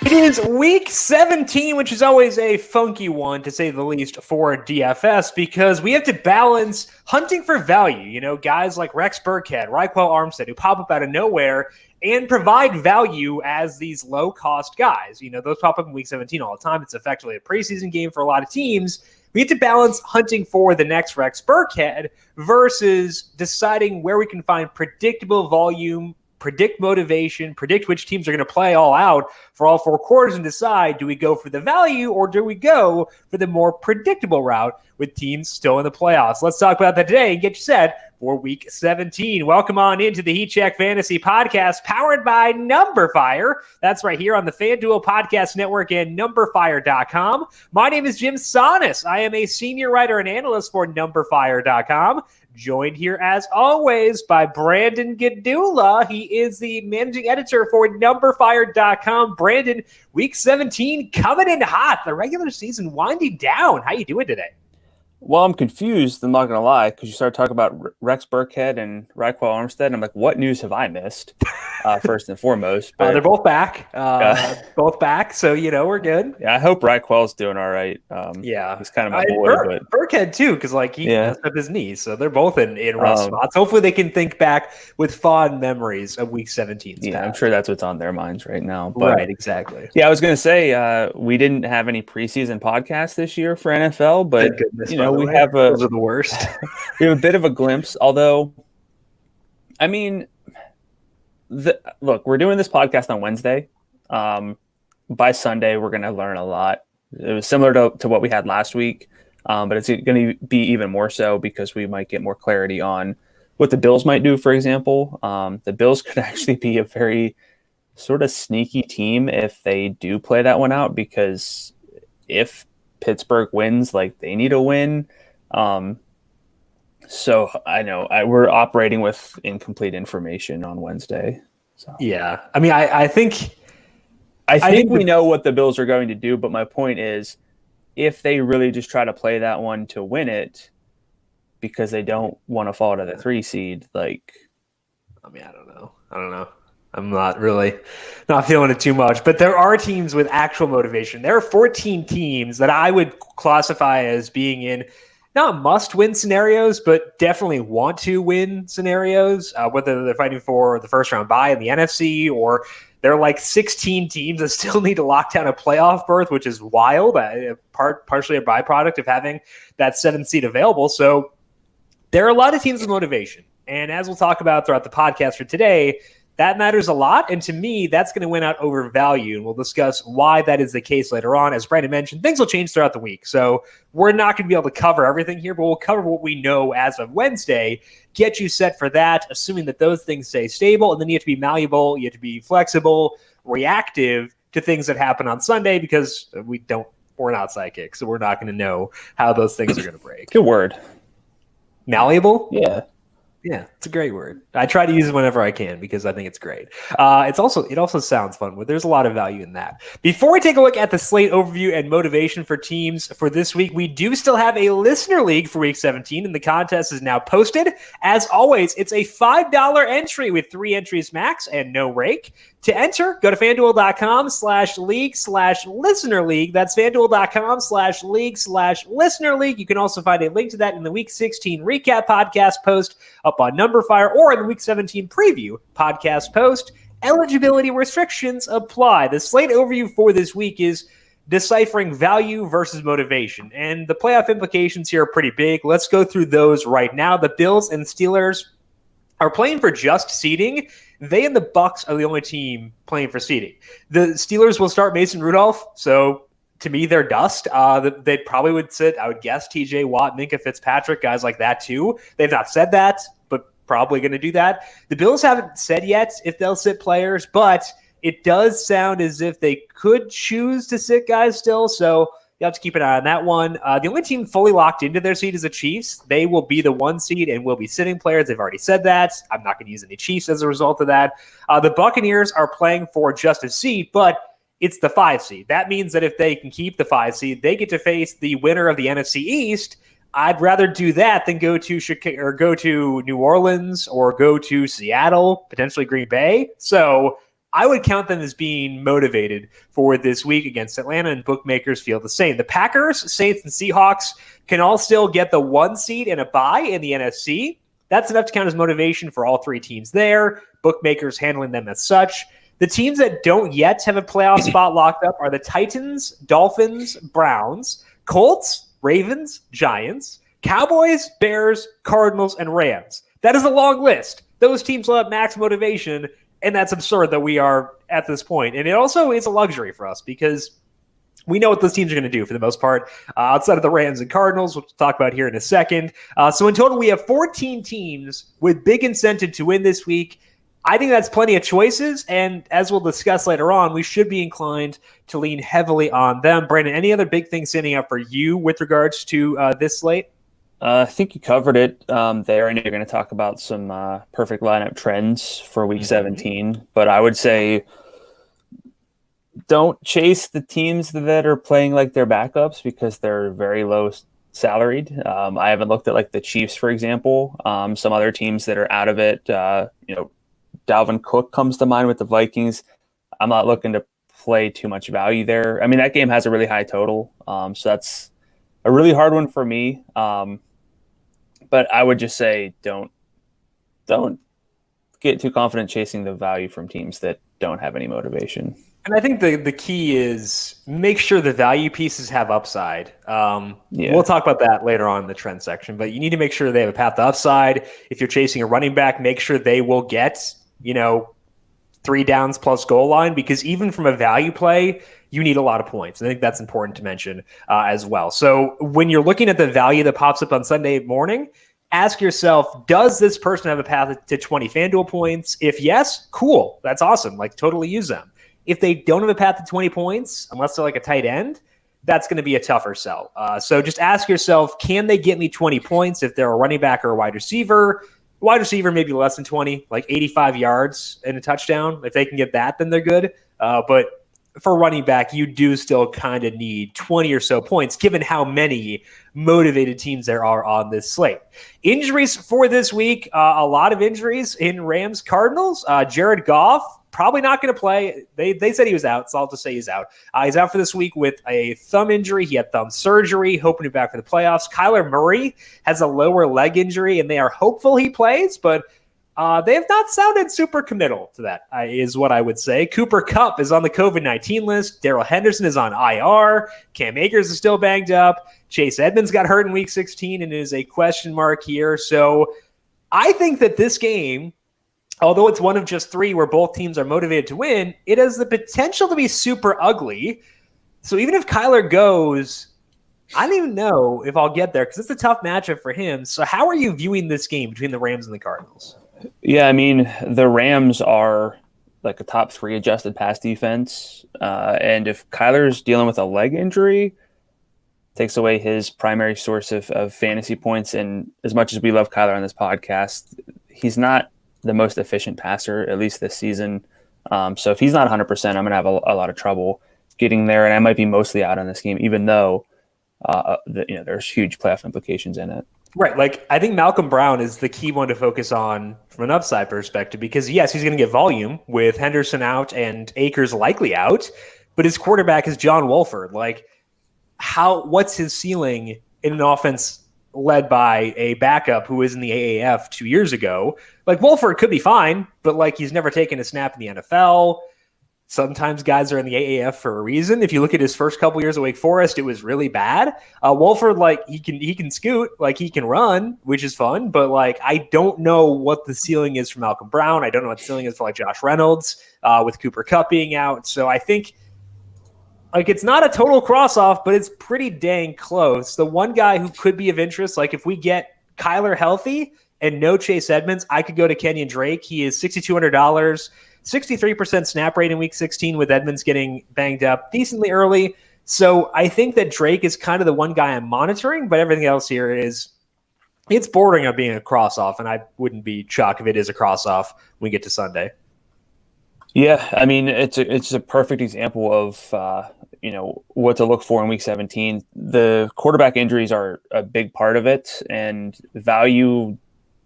It is week 17, which is always a funky one, to say the least, for DFS, because we have to balance hunting for value. You know, guys like Rex Burkhead, Raekwon Armstead, who pop up out of nowhere and provide value as these low-cost guys. You know, those pop up in week 17 all the time. It's effectively a preseason game for a lot of teams. We have to balance hunting for the next Rex Burkhead versus deciding where we can find predictable volume, predict motivation, predict which teams are going to play all out for all 4 quarters, and decide, do we go for the value or do we go for the more predictable route with teams still in the playoffs? Let's talk about that today and get you set for week 17. Welcome on into the Heat Check Fantasy Podcast, powered by numberFire. That's right here on the FanDuel Podcast Network and numberFire.com. My name is Jim Sonis. I am a senior writer and analyst for numberFire.com. Joined here, as always, by Brandon Gadula. He is the managing editor for numberFire.com. Brandon, week 17 coming in hot. The regular season winding down. How you doing today? Well, I'm confused, I'm not going to lie, because you started talking about Rex Burkhead and Raekwon Armstead, and I'm like, what news have I missed, first and foremost? But they're both back. Both back, so, you know, we're good. Yeah, I hope Raekwon's doing all right. He's kind of my boy. But Burkhead, too, because, like, he messed up his knee, so they're both in rough spots. Hopefully they can think back with fond memories of Week 17. Yeah, I'm sure that's what's on their minds right now. But, right, exactly. Yeah, I was going to say, we didn't have any preseason podcasts this year for NFL, but, you know, we have those are the worst. We have a bit of a glimpse, although, I mean, look, we're doing this podcast on Wednesday. By Sunday, we're going to learn a lot. It was similar to what we had last week, but it's going to be even more so because we might get more clarity on what the Bills might do, for example. The Bills could actually be a very sort of sneaky team if they do play that one out, because if Pittsburgh wins, like, they need a win. So I know we're operating with incomplete information on Wednesday. So yeah, I mean, I think we know what the Bills are going to do, but my point is, if they really just try to play that one to win it because they don't want to fall to the 3 seed, like, I mean, I don't know. I'm not feeling it too much, but there are teams with actual motivation. There are 14 teams that I would classify as being in not must-win scenarios, but definitely want-to-win scenarios, whether they're fighting for the first-round bye in the NFC, or they're like 16 teams that still need to lock down a playoff berth, which is wild, partially a byproduct of having that 7th seed available. So there are a lot of teams with motivation, and as we'll talk about throughout the podcast for today, that matters a lot, and to me, that's going to win out over value, and we'll discuss why that is the case later on. As Brandon mentioned, things will change throughout the week, so we're not going to be able to cover everything here, but we'll cover what we know as of Wednesday, get you set for that, assuming that those things stay stable, and then you have to be malleable, you have to be flexible, reactive to things that happen on Sunday, because we're not psychics, so we're not going to know how those things are going to break. Good word. Malleable? Yeah. Yeah, it's a great word. I try to use it whenever I can because I think it's great. It also sounds fun, but there's a lot of value in that. Before we take a look at the slate overview and motivation for teams for this week, we do still have a listener league for week 17, and the contest is now posted. As always, it's a $5 entry with 3 entries max and no rake. To enter, go to FanDuel.com/league/listener league. That's FanDuel.com/league/listener league. You can also find a link to that in the Week 16 recap podcast post up on numberFire, or in the Week 17 preview podcast post. Eligibility restrictions apply. The slate overview for this week is deciphering value versus motivation, and the playoff implications here are pretty big. Let's go through those right now. The Bills and Steelers are playing for just seeding. They and the Bucs are the only team playing for seeding. The Steelers will start Mason Rudolph, so to me, they're dust. They probably would sit, I would guess, TJ Watt, Minka Fitzpatrick, guys like that too. They've not said that, but probably going to do that. The Bills haven't said yet if they'll sit players, but it does sound as if they could choose to sit guys still, so you have to keep an eye on that one. The only team fully locked into their seat is the Chiefs. They will be the 1 seed and will be sitting players. They've already said that. I'm not going to use any Chiefs as a result of that. The Buccaneers are playing for just a seat, but it's the 5 seed. That means that if they can keep the 5 seed, they get to face the winner of the NFC East. I'd rather do that than go to Chicago, or go to New Orleans, or go to Seattle, potentially Green Bay. So I would count them as being motivated for this week against Atlanta, and bookmakers feel the same. The Packers, Saints, and Seahawks can all still get the 1 seed and a bye in the NFC. That's enough to count as motivation for all 3 teams there. Bookmakers handling them as such. The teams that don't yet have a playoff spot locked up are the Titans, Dolphins, Browns, Colts, Ravens, Giants, Cowboys, Bears, Cardinals, and Rams. That is a long list. Those teams will have max motivation, and that's absurd that we are at this point. And it also is a luxury for us because we know what those teams are going to do for the most part, outside of the Rams and Cardinals, which we'll talk about here in a second. So in total, we have 14 teams with big incentive to win this week. I think that's plenty of choices, and as we'll discuss later on, we should be inclined to lean heavily on them. Brandon, any other big things standing out for you with regards to this slate? I think you covered it there, and you're going to talk about some perfect lineup trends for Week 17. But I would say don't chase the teams that are playing like their backups because they're very low salaried. I haven't looked at like the Chiefs, for example. Some other teams that are out of it, Dalvin Cook comes to mind with the Vikings. I'm not looking to play too much value there. I mean, that game has a really high total, so that's a really hard one for me. But I would just say don't get too confident chasing the value from teams that don't have any motivation. And I think the key is make sure the value pieces have upside. We'll talk about that later on in the trend section, but you need to make sure they have a path to upside. If you're chasing a running back, make sure they will get, 3 downs plus goal line, because even from a value play, you need a lot of points. I think that's important to mention as well. So when you're looking at the value that pops up on Sunday morning, ask yourself, does this person have a path to 20 FanDuel points? If yes, cool. That's awesome. Like, totally use them. If they don't have a path to 20 points, unless they're like a tight end, that's going to be a tougher sell. So just ask yourself, can they get me 20 points if they're a running back or a wide receiver? Wide receiver, maybe less than 20, like 85 yards and a touchdown. If they can get that, then they're good. But for running back, you do still kind of need 20 or so points, given how many motivated teams there are on this slate. Injuries for this week, a lot of injuries in Rams Cardinals. Jared Goff, probably not going to play. They said he was out, so I'll just say he's out. He's out for this week with a thumb injury. He had thumb surgery, hoping to be back for the playoffs. Kyler Murray has a lower leg injury, and they are hopeful he plays, but they have not sounded super committal to that, is what I would say. Cooper Kupp is on the COVID-19 list. Darrell Henderson is on IR. Cam Akers is still banged up. Chase Edmonds got hurt in Week 16 and is a question mark here. So I think that this game, although it's one of just 3 where both teams are motivated to win, it has the potential to be super ugly. So even if Kyler goes, I don't even know if I'll get there because it's a tough matchup for him. So how are you viewing this game between the Rams and the Cardinals? Yeah, I mean, the Rams are like a top 3 adjusted pass defense. And if Kyler's dealing with a leg injury, takes away his primary source of fantasy points. And as much as we love Kyler on this podcast, he's not the most efficient passer, at least this season. So if he's not 100%, I'm going to have a lot of trouble getting there. And I might be mostly out on this game, even though there's huge playoff implications in it. Right. Like, I think Malcolm Brown is the key one to focus on from an upside perspective, because yes, he's going to get volume with Henderson out and Akers likely out, but his quarterback is John Wolford. Like, what's his ceiling in an offense led by a backup who was in the AAF 2 years ago? Like, Wolford could be fine, but like, he's never taken a snap in the NFL. Sometimes guys are in the AAF for a reason. If you look at his first couple years at Wake Forest, it was really bad. Wolford, like, he can scoot, like, he can run, which is fun. But like, I don't know what the ceiling is for Malcolm Brown. I don't know what the ceiling is for like Josh Reynolds with Cooper Kupp being out. So I think like it's not a total cross off, but it's pretty dang close. The one guy who could be of interest, like if we get Kyler healthy and no Chase Edmonds, I could go to Kenyon Drake. He is $6,200. 63% snap rate in Week 16 with Edmonds getting banged up decently early. So I think that Drake is kind of the one guy I'm monitoring, but everything else here it's bordering on being a cross-off, and I wouldn't be shocked if it is a cross-off when we get to Sunday. Yeah, I mean, it's a perfect example of what to look for in Week 17. The quarterback injuries are a big part of it, and value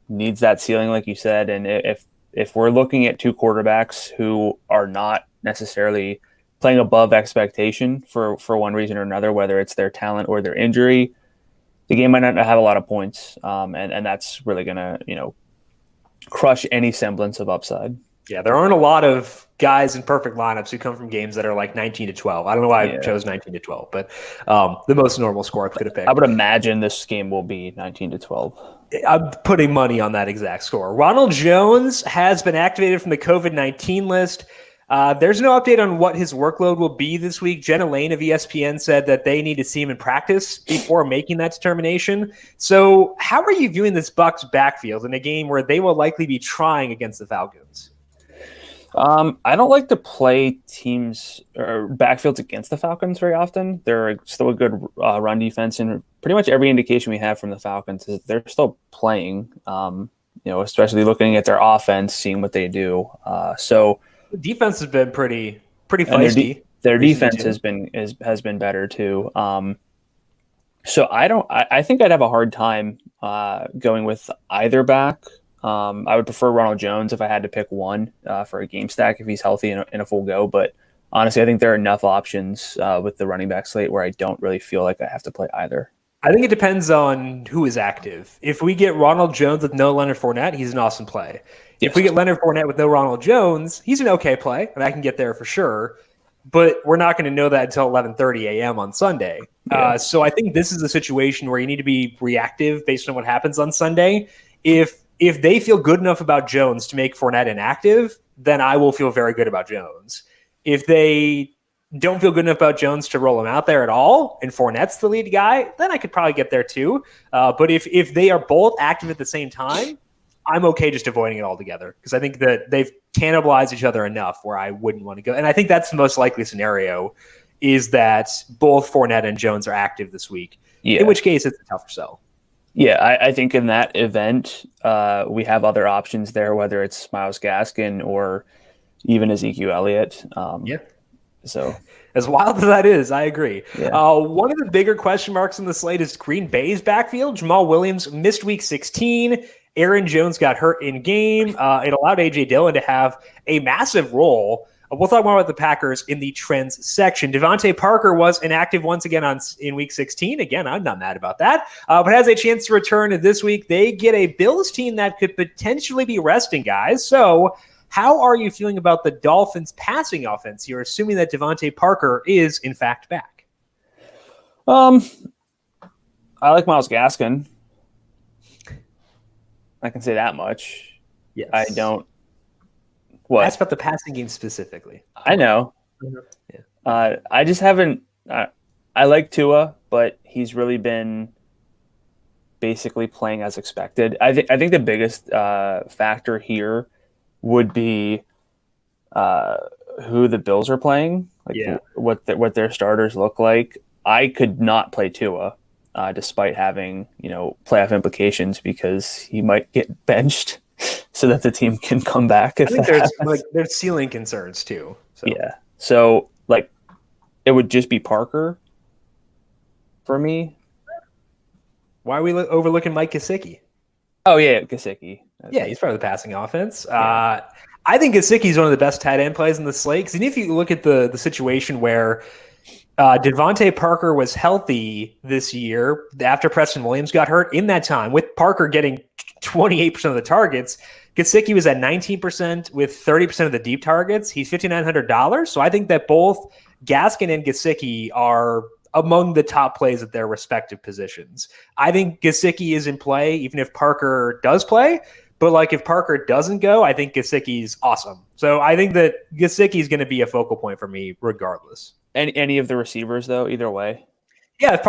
needs that ceiling, like you said, and if if we're looking at two quarterbacks who are not necessarily playing above expectation for one reason or another, whether it's their talent or their injury, the game might not have a lot of points, and that's really going to crush any semblance of upside. Yeah, there aren't a lot of guys in perfect lineups who come from games that are like 19-12. I don't know why I chose 19-12, but the most normal score I could have picked. I would imagine this game will be 19-12. I'm putting money on that exact score. Ronald Jones has been activated from the COVID-19 list. There's no update on what his workload will be this week. Jenna Lane of ESPN said that they need to see him in practice before making that determination. So how are you viewing this Bucs backfield in a game where they will likely be trying against the Falcons? I don't like to play teams or backfields against the Falcons very often. They're still a good run defense, and pretty much every indication we have from the Falcons is they're still playing. Especially looking at their offense, seeing what they do. So the defense has been pretty feisty. Their defense has been better too. So I think I'd have a hard time going with either back. I would prefer Ronald Jones if I had to pick one for a game stack if he's healthy in a full go. But honestly, I think there are enough options with the running back slate where I don't really feel like I have to play either. I think it depends on who is active. If we get Ronald Jones with no Leonard Fournette, he's an awesome play. Yes. If we get Leonard Fournette with no Ronald Jones, he's an okay play, and I can get there for sure. But we're not going to know that until 11:30 a.m. on Sunday. Yeah. So I think this is a situation where you need to be reactive based on what happens on Sunday. If they feel good enough about Jones to make Fournette inactive, then I will feel very good about Jones. If they don't feel good enough about Jones to roll him out there at all, and Fournette's the lead guy, then I could probably get there too. But if they are both active at the same time, I'm okay just avoiding it altogether because I think that they've cannibalized each other enough where I wouldn't want to go. And I think that's the most likely scenario is that both Fournette and Jones are active this week, in which case it's a tougher sell. Yeah, I think in that event, we have other options there, whether it's Myles Gaskin or even Ezekiel Elliott. So as wild as that is, I agree. Yeah. One of the bigger question marks in the slate is Green Bay's backfield. Jamal Williams missed week 16. Aaron Jones got hurt in game. It allowed A.J. Dillon to have a massive role. We'll talk more about the Packers in the trends section. Devontae Parker was inactive once again in week 16. Again, I'm not mad about that, but has a chance to return this week. They get a Bills team that could potentially be resting guys. So how are you feeling about the Dolphins passing offense here, assuming that Devontae Parker is in fact back? I like Myles Gaskin. I can say that much. Yes. I don't. What? Ask about the passing game specifically. I know. Yeah. I just haven't. I like Tua, but he's really been basically playing as expected. I think the biggest factor here would be who the Bills are playing, what their starters look like. I could not play Tua, despite having playoff implications because he might get benched. So that the team can come back. I think there's ceiling concerns too. So. Yeah. So it would just be Parker for me. Why are we overlooking Mike Kisiki? Oh yeah, Kisiki. Yeah, he's part of the passing offense. Yeah. I think Kisiki is one of the best tight end plays in the slate. Because if you look at the situation where Devontae Parker was healthy this year after Preston Williams got hurt, in that time with Parker getting 28% of the targets, Kisiki was at 19% with 30% of the deep targets. He's $5,900. So I think that both Gaskin and Kisiki are among the top plays at their respective positions. I think Gesicki is in play, even if Parker does play. But if Parker doesn't go, I think Gesicki's awesome. So I think that Gesicki is going to be a focal point for me regardless. Any of the receivers, though, either way? Yeah, if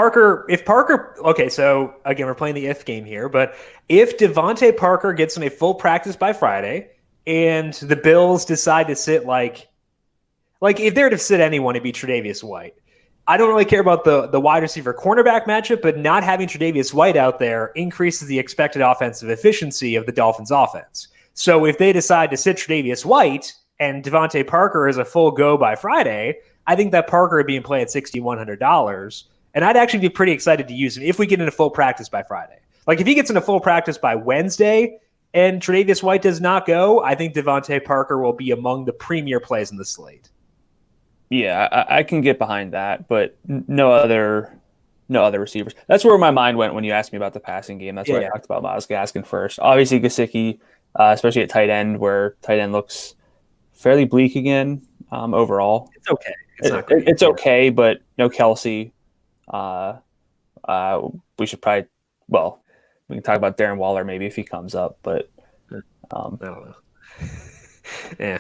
Parker, okay, so again, we're playing the if game here, but if Devontae Parker gets in a full practice by Friday and the Bills decide to sit if they're to sit anyone, it'd be Tre'Davious White. I don't really care about the wide receiver cornerback matchup, but not having Tre'Davious White out there increases the expected offensive efficiency of the Dolphins offense. So if they decide to sit Tre'Davious White and Devontae Parker is a full go by Friday, I think that Parker would be in play at $6,100. And I'd actually be pretty excited to use him if we get into full practice by Friday. If he gets into full practice by Wednesday, and Tre'Davious White does not go, I think Devontae Parker will be among the premier plays in the slate. Yeah, I can get behind that, but no other receivers. That's where my mind went when you asked me about the passing game. That's where I talked about Myles Gaskin first. Obviously, Kisiki, especially at tight end, where tight end looks fairly bleak again overall. It's okay. It's not great. It's okay, but no Kelsey. We should probably, we can talk about Darren Waller maybe if he comes up, but I don't know. Yeah.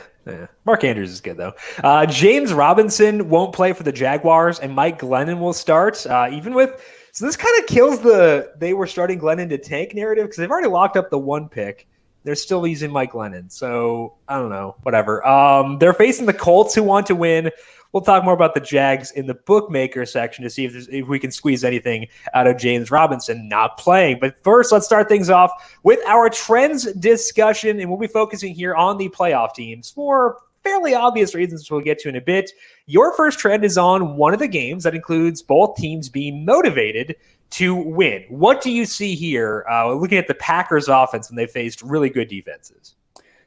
Mark Andrews is good, though. James Robinson won't play for the Jaguars, and Mike Glennon will start. So this kind of kills they were starting Glennon to tank narrative because they've already locked up the 1 pick. They're still using Mike Glennon. So, I don't know. Whatever. They're facing the Colts, who want to win. We'll talk more about the Jags in the bookmaker section to see if we can squeeze anything out of James Robinson not playing. But first, let's start things off with our trends discussion, and we'll be focusing here on the playoff teams for fairly obvious reasons, which we'll get to in a bit. Your first trend is on one of the games that includes both teams being motivated to win. What do you see here looking at the Packers offense when they faced really good defenses?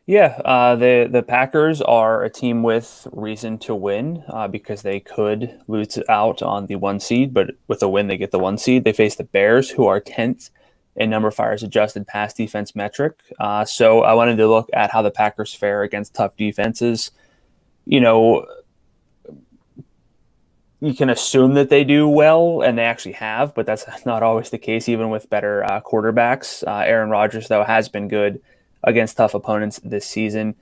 Yeah, the Packers are a team with reason to win because they could lose out on the 1 seed, but with a win, they get the 1 seed. They face the Bears, who are 10th in numberFire's adjusted pass defense metric. So I wanted to look at how the Packers fare against tough defenses. You know, you can assume that they do well, and they actually have, but that's not always the case, even with better quarterbacks. Aaron Rodgers, though, has been good against tough opponents this season.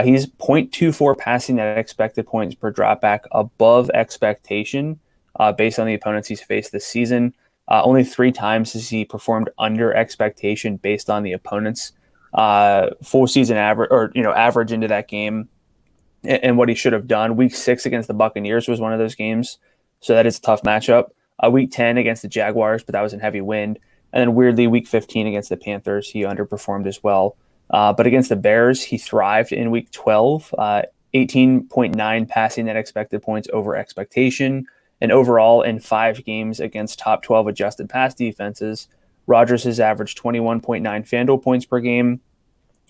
He's 0.24 passing net expected points per dropback above expectation based on the opponents he's faced this season. Only 3 times has he performed under expectation based on the opponent's full season average, or average into that game and what he should have done. Week 6 against the Buccaneers was one of those games, so that is a tough matchup. Week 10 against the Jaguars, but that was in heavy wind. And then weirdly, Week 15 against the Panthers, he underperformed as well. But against the Bears, he thrived in Week 12, 18.9 passing net expected points over expectation. And overall, in 5 games against top 12 adjusted pass defenses, Rodgers has averaged 21.9 FanDuel points per game,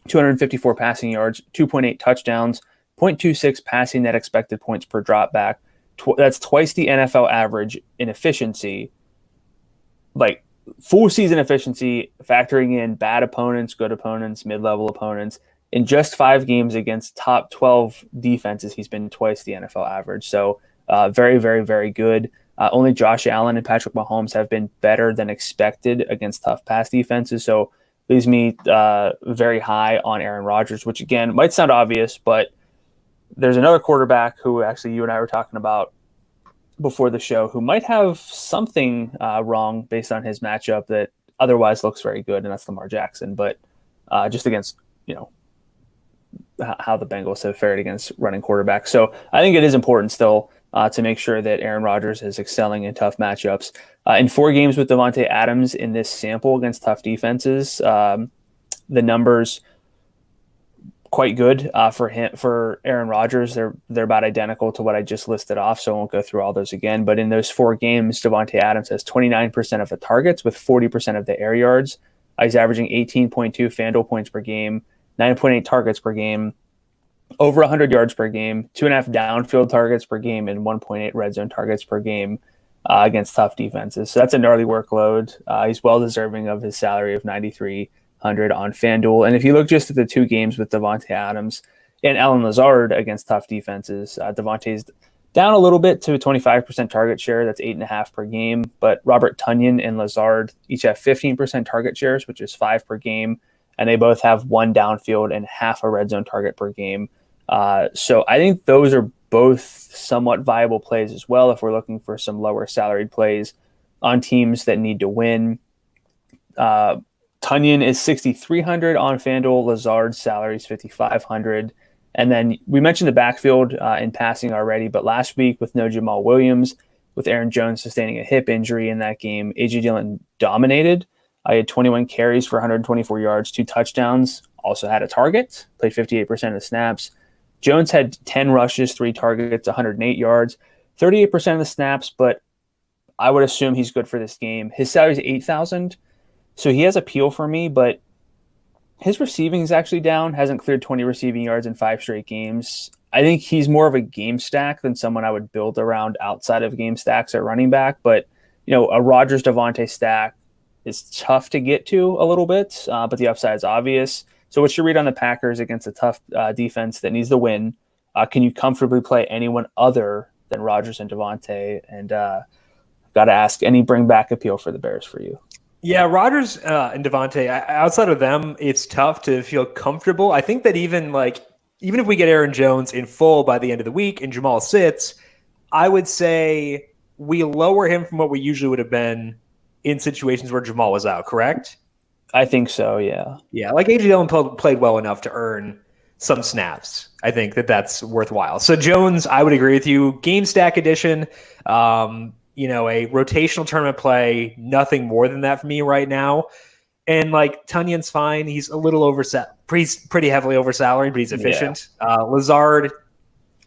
254 passing yards, 2.8 touchdowns, 0.26 passing net expected points per dropback. That's twice the NFL average in efficiency. Like, full season efficiency, factoring in bad opponents, good opponents, mid-level opponents. In just 5 games against top 12 defenses, he's been twice the NFL average. So very, very, very good. Only Josh Allen and Patrick Mahomes have been better than expected against tough pass defenses. So leaves me very high on Aaron Rodgers, which again might sound obvious, but there's another quarterback who actually you and I were talking about before the show who might have something wrong based on his matchup that otherwise looks very good, and that's Lamar Jackson. But just against, how the Bengals have fared against running quarterbacks. So I think it is important still to make sure that Aaron Rodgers is excelling in tough matchups. In 4 games with Davante Adams in this sample against tough defenses, the numbers quite good for Aaron Rodgers. They're about identical to what I just listed off, so I won't go through all those again. But in those 4 games, Davante Adams has 29% of the targets with 40% of the air yards. He's averaging 18.2 FanDuel points per game, 9.8 targets per game, over 100 yards per game, 2.5 downfield targets per game, and 1.8 red zone targets per game against tough defenses. So that's a gnarly workload. He's well deserving of his salary of $9,300 on FanDuel. And if you look just at the 2 games with Davante Adams and Allen Lazard against tough defenses, Davante's down a little bit to a 25% target share. That's 8.5 per game. But Robert Tonyan and Lazard each have 15% target shares, which is 5 per game. And they both have 1 downfield and half a red zone target per game. So I think those are both somewhat viable plays as well if we're looking for some lower salaried plays on teams that need to win. Tonyan is $6,300 on FanDuel. Lazard's salary is $5,500. And then we mentioned the backfield in passing already, but last week with no Jamal Williams, with Aaron Jones sustaining a hip injury in that game, A.J. Dillon dominated. I had 21 carries for 124 yards, 2 touchdowns, also had a target, played 58% of the snaps. Jones had 10 rushes, 3 targets, 108 yards, 38% of the snaps, but I would assume he's good for this game. His salary is $8,000, so he has appeal for me, but His receiving is actually down, hasn't cleared 20 receiving yards in 5 straight games. I think he's more of a game stack than someone I would build around outside of game stacks at running back. But, a Rodgers Devontae stack is tough to get to a little bit, but the upside is obvious. So what's your read on the Packers against a tough defense that needs to win? Can you comfortably play anyone other than Rodgers and Devontae? And got to ask, any bring back appeal for the Bears for you? Yeah, Rodgers and Devontae, outside of them, it's tough to feel comfortable. I think that even if we get Aaron Jones in full by the end of the week and Jamal sits, I would say we lower him from what we usually would have been in situations where Jamal was out, correct? I think so, yeah. Yeah, A.J. Dillon played well enough to earn some snaps. I think that's worthwhile. So Jones, I would agree with you. Game stack edition, a rotational tournament play, nothing more than that for me right now. And Tunyon's fine. He's a little pretty heavily oversalaried, but he's efficient. Yeah. Lazard,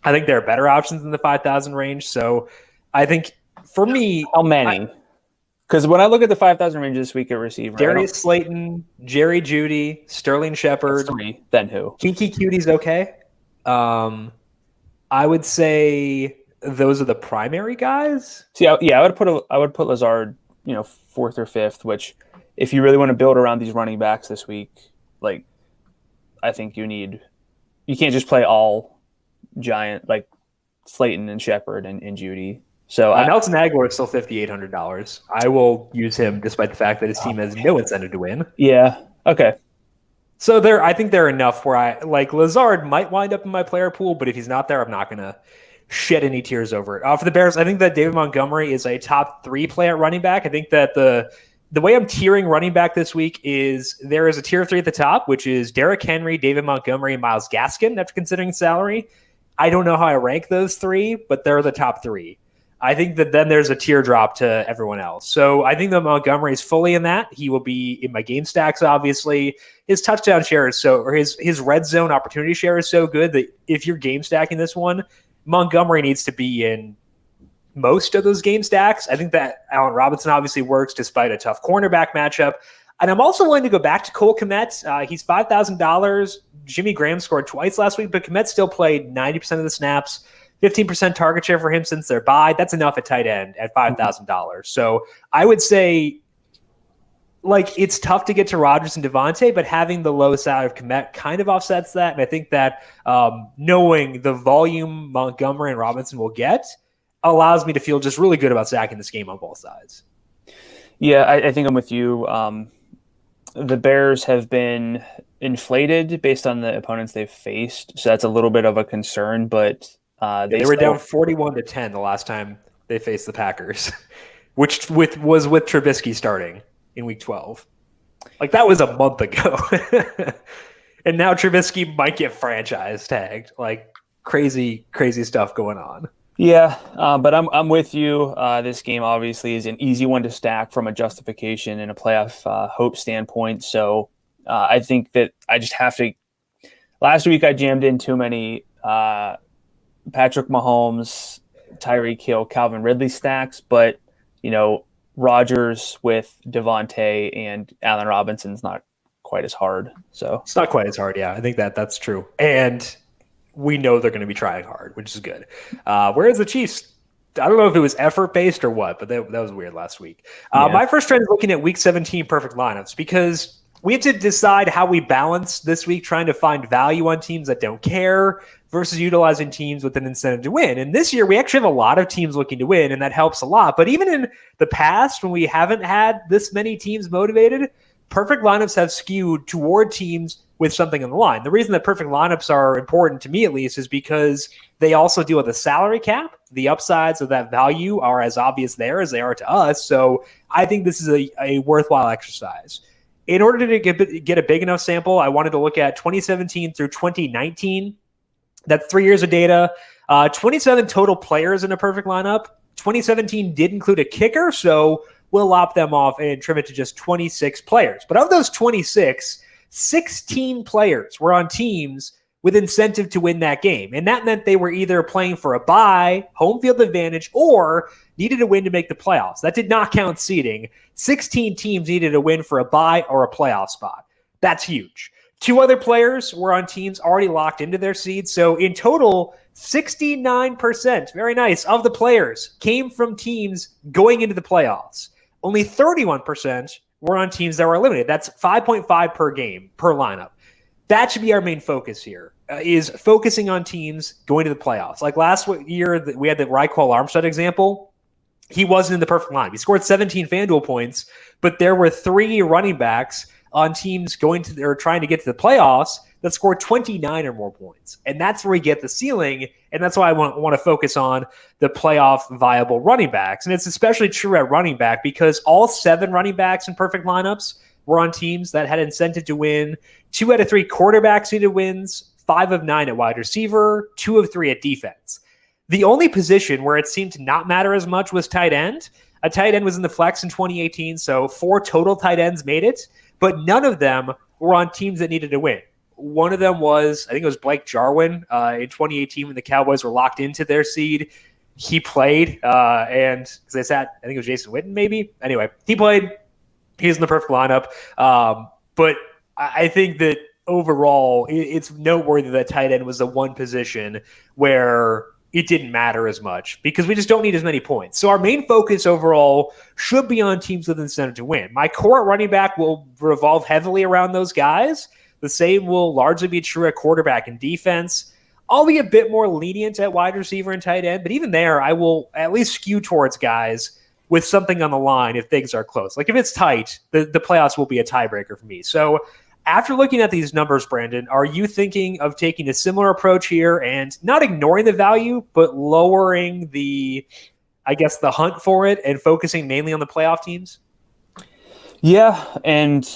I think there are better options in the 5,000 range. So I think for me, how many? Because when I look at the 5,000 range this week at receiver, Darius Slayton, Jerry Jeudy, Sterling Shepard. That's 3. Then who? Kiki Cutie's okay. I would say those are the primary guys. See, I would put Lazard, 4th or 5th. Which, if you really want to build around these running backs this week, I think you can't just play all giant Slayton and Shepard and Jeudy. So Nelson Aguilar is still $5,800. I will use him despite the fact that his team has no incentive to win. Yeah. Okay. So I think they're enough where Lazard might wind up in my player pool, but if he's not there, I'm not going to shed any tears over it. For the Bears, I think that David Montgomery is a top 3 play at running back. I think that the way I'm tiering running back this week is there is a tier 3 at the top, which is Derrick Henry, David Montgomery, and Myles Gaskin after considering salary. I don't know how I rank those 3, but they're the top 3. I think that then there's a teardrop to everyone else. So I think that Montgomery is fully in that. He will be in my game stacks, obviously. His touchdown share is his red zone opportunity share is so good that if you're game stacking this one, Montgomery needs to be in most of those game stacks. I think that Allen Robinson obviously works despite a tough cornerback matchup. And I'm also willing to go back to Cole Kmet. He's $5,000. Jimmy Graham scored twice last week, but Kmet still played 90% of the snaps. 15% target share for him since their bye. That's enough at tight end at $5,000. So I would say, it's tough to get to Rodgers and Devontae, but having the low salary of Kmet kind of offsets that. And I think that knowing the volume Montgomery and Robinson will get allows me to feel just really good about stacking this game on both sides. Yeah, I think I'm with you. The Bears have been inflated based on the opponents they've faced. So that's a little bit of a concern, but they were down 41-10 the last time they faced the Packers, which was with Trubisky starting in Week 12. That was a month ago, and now Trubisky might get franchise tagged. Crazy stuff going on. Yeah, but I'm with you. This game obviously is an easy one to stack from a justification and a playoff hope standpoint. So I think that I just have to. Last week I jammed in too many. Patrick Mahomes, Tyreek Hill, Calvin Ridley stacks, but Rodgers with Devontae and Allen Robinson's not quite as hard. So it's not quite as hard. Yeah, I think that's true, and we know they're going to be trying hard, which is good. Whereas the Chiefs, I don't know if it was effort based or what, but that was weird last week. My first trend is looking at Week 17 perfect lineups because we have to decide how we balance this week, trying to find value on teams that don't care versus utilizing teams with an incentive to win. And this year, we actually have a lot of teams looking to win, and that helps a lot. But even in the past, when we haven't had this many teams motivated, perfect lineups have skewed toward teams with something on the line. The reason that perfect lineups are important to me, at least, is because they also deal with the salary cap. The upsides of that value are as obvious there as they are to us. So I think this is a worthwhile exercise. In order to get a big enough sample, I wanted to look at 2017 through 2019. That's 3 years of data. 27 total players in a perfect lineup. 2017 did include a kicker, so we'll lop them off and trim it to just 26 players. But of those 26, 16 players were on teams with incentive to win that game. And that meant they were either playing for a bye, home field advantage, or needed a win to make the playoffs. That did not count seeding. 16 teams needed a win for a bye or a playoff spot. That's huge. 2 other players were on teams already locked into their seeds. So in total, 69%, very nice, of the players came from teams going into the playoffs. Only 31% were on teams that were eliminated. That's 5.5 per game, per lineup. That should be our main focus here, is focusing on teams going to the playoffs. Like last year, we had the Raquel Armstead example. He wasn't in the perfect lineup. He scored 17 FanDuel points, but there were 3 running backs on teams going to or trying to get to the playoffs that scored 29 or more points. And that's where we get the ceiling. And that's why I want to focus on the playoff viable running backs. And it's especially true at running back because all 7 running backs in perfect lineups were on teams that had incentive to win. 2 out of 3 quarterbacks needed wins, 5 of 9 at wide receiver, 2 of 3 at defense. The only position where it seemed to not matter as much was tight end. A tight end was in the flex in 2018, so 4 total tight ends made it, but none of them were on teams that needed to win. One of them was, I think it was Blake Jarwin in 2018 when the Cowboys were locked into their seed. He played, and because they sat, I think it was Jason Witten maybe. Anyway, he played. He was in the perfect lineup. But I think that overall, it's noteworthy that tight end was the one position where it didn't matter as much because we just don't need as many points. So our main focus overall should be on teams with incentive to win. My core at running back will revolve heavily around those guys. The same will largely be true at quarterback and defense. I'll be a bit more lenient at wide receiver and tight end, but even there, I will at least skew towards guys with something on the line if things are close. Like if it's tight, the playoffs will be a tiebreaker for me. So after looking at these numbers, Brandon, are you thinking of taking a similar approach here and not ignoring the value, but lowering the hunt for it and focusing mainly on the playoff teams? Yeah, and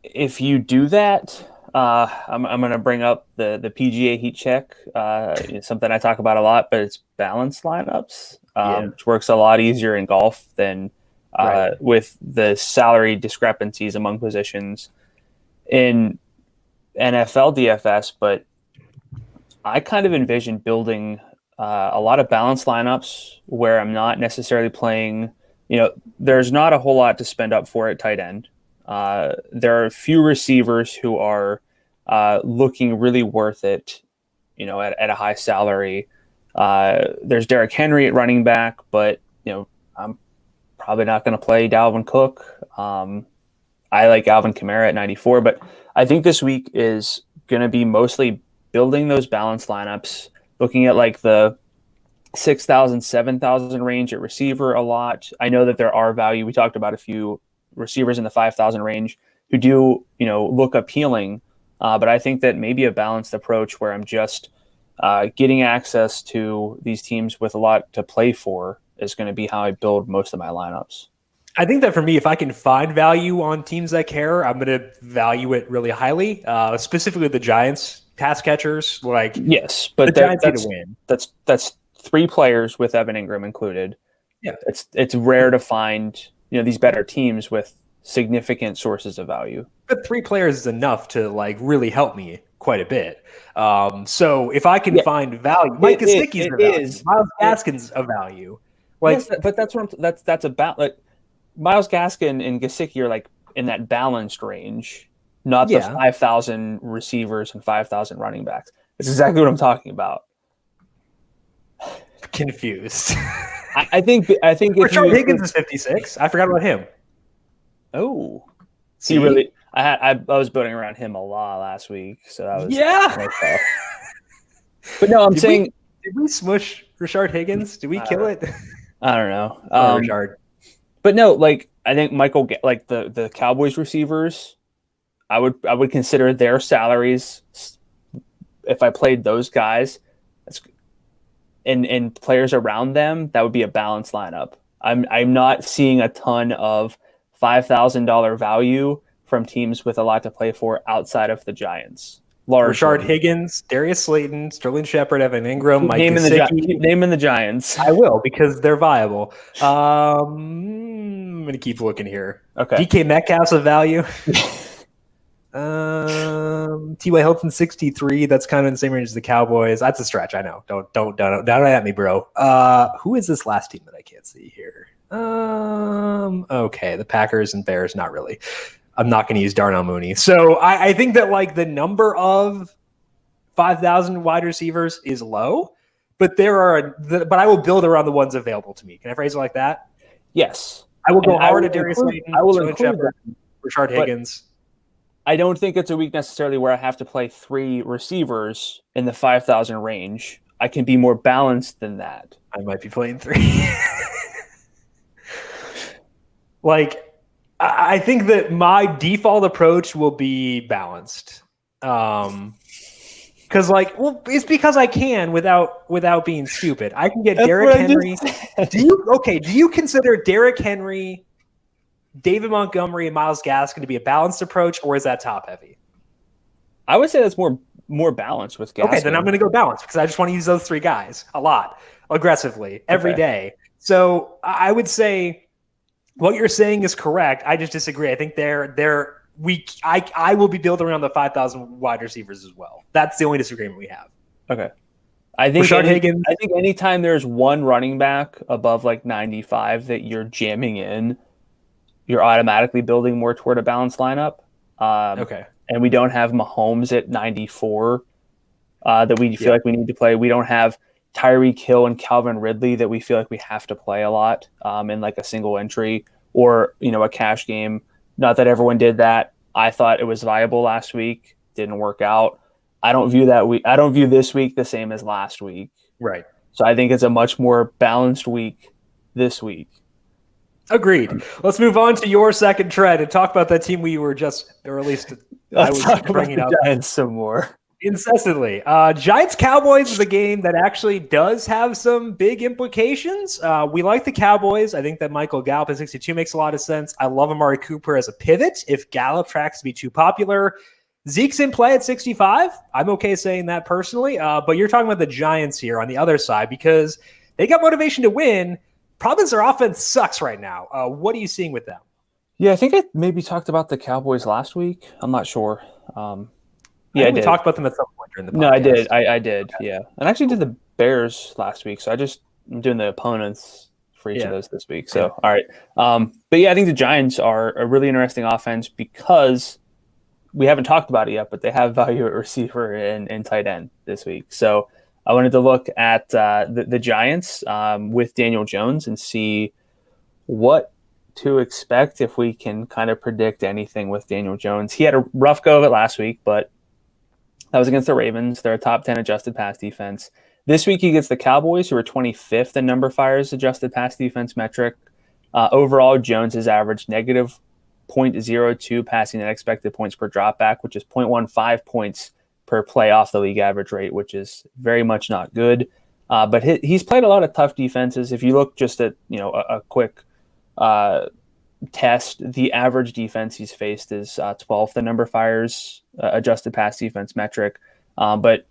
if you do that, I'm going to bring up the PGA heat check. It's something I talk about a lot, but it's balanced lineups, which works a lot easier in golf than with the salary discrepancies among positions in NFL DFS. But I kind of envision building a lot of balanced lineups where I'm not necessarily playing, there's not a whole lot to spend up for at tight end. There are a few receivers who are looking really worth it, at a high salary. There's Derrick Henry at running back, but I'm probably not going to play Dalvin Cook. I like Alvin Kamara at 94, but I think this week is going to be mostly building those balanced lineups, looking at like the 6,000, 7,000 range at receiver a lot. I know that there are value. We talked about a few receivers in the 5,000 range who do, look appealing. But I think that maybe a balanced approach where I'm just getting access to these teams with a lot to play for is going to be how I build most of my lineups. I think that for me, if I can find value on teams that care, I'm going to value it really highly, specifically the Giants pass catchers. Yes, but the Giants need to win. That's 3 players with Evan Ingram included. Yeah, it's rare to find these better teams with significant sources of value. But 3 players is enough to really help me quite a bit. So if I can find value, Mike Kisiki is Myles Gaskin's a value. Yes, but that's about Myles Gaskin and Gesicki are in that balanced range, not the 5,000 receivers and 5,000 running backs. That's exactly what I'm talking about. Confused. I think Richard Higgins is 56. I forgot about him. Oh, see, really? I was building around him a lot last week, so that was But no, did we smush Richard Higgins? Did we kill it? I don't know. Richard. But no, I think Michael, the Cowboys receivers, I would consider their salaries if I played those guys, and players around them, that would be a balanced lineup. I'm not seeing a ton of $5,000 value from teams with a lot to play for outside of the Giants. Richard Higgins, Darius Slayton, Sterling Shepard, Evan Ingram, Mike Gesicki. Naming the Giants. I will, because they're viable. I'm going to keep looking here. Okay. DK Metcalf's a value. T.Y. Hilton 63. That's kind of in the same range as the Cowboys. That's a stretch. I know. Don't at me, bro. Who is this last team that I can't see here? Okay, the Packers and Bears. Not really. I'm not going to use Darnell Mooney. So I think that like the number of 5,000 wide receivers is low, but but I will build around the ones available to me. Can I phrase it like that? Yes. I will go hard at Darius Slayton, I will Sterling include Shepard, Rashard Higgins. I don't think it's a week necessarily where I have to play 3 receivers in the 5,000 range. I can be more balanced than that. I might be playing 3. Like, I think that my default approach will be balanced. Because it's because I can without being stupid. I can get Derrick Henry. Do you consider Derrick Henry, David Montgomery, and Myles Gaskin to be a balanced approach, or is that top heavy? I would say that's more balanced with Gaskin. Okay, then I'm going to go balanced because I just want to use those 3 guys a lot, aggressively, every day. So I would say what you're saying is correct. I just disagree. I think I will be building around the 5,000 wide receivers as well. That's the only disagreement we have. Okay. I think Higgins. I think anytime there's one running back above like 95 that you're jamming in, you're automatically building more toward a balanced lineup. Okay. And we don't have Mahomes at 94 that we feel like we need to play. We don't have Tyreek Hill and Calvin Ridley that we feel like we have to play a lot in like a single entry or, a cash game. Not that everyone did that. I thought it was viable last week. Didn't work out. I don't view this week the same as last week. Right. So I think it's a much more balanced week this week. Agreed. Let's move on to your second trend and talk about that team we were just, or at least I was bringing up. Giants some more. Incessantly. Giants-Cowboys is a game that actually does have some big implications. We like the Cowboys. I think that Michael Gallup at 62 makes a lot of sense. I love Amari Cooper as a pivot if Gallup tracks to be too popular. Zeke's in play at 65. I'm okay saying that personally. But you're talking about the Giants here on the other side because they got motivation to win. Problem is their offense sucks right now. What are you seeing with them? Yeah, I think I maybe talked about the Cowboys last week. I'm not sure. Yeah, I talked about them at some point during the podcast. No, I did. I did, yeah. And I actually did the Bears last week, so I'm doing the opponents for each of those this week. So, all right. But yeah, I think the Giants are a really interesting offense because we haven't talked about it yet, but they have value at receiver and tight end this week. So I wanted to look at the Giants with Daniel Jones and see what to expect if we can kind of predict anything with Daniel Jones. He had a rough go of it last week, but that was against the Ravens. They're a top 10 adjusted pass defense. This week he gets the Cowboys, who are 25th in numberFire's adjusted pass defense metric. Overall, Jones has averaged negative 0.02 passing net expected points per dropback, which is 0.15 points per play off the league average rate, which is very much not good. But he's played a lot of tough defenses. If you look just at a quick test, the average defense he's faced is 12th in numberFire's adjusted pass defense metric. But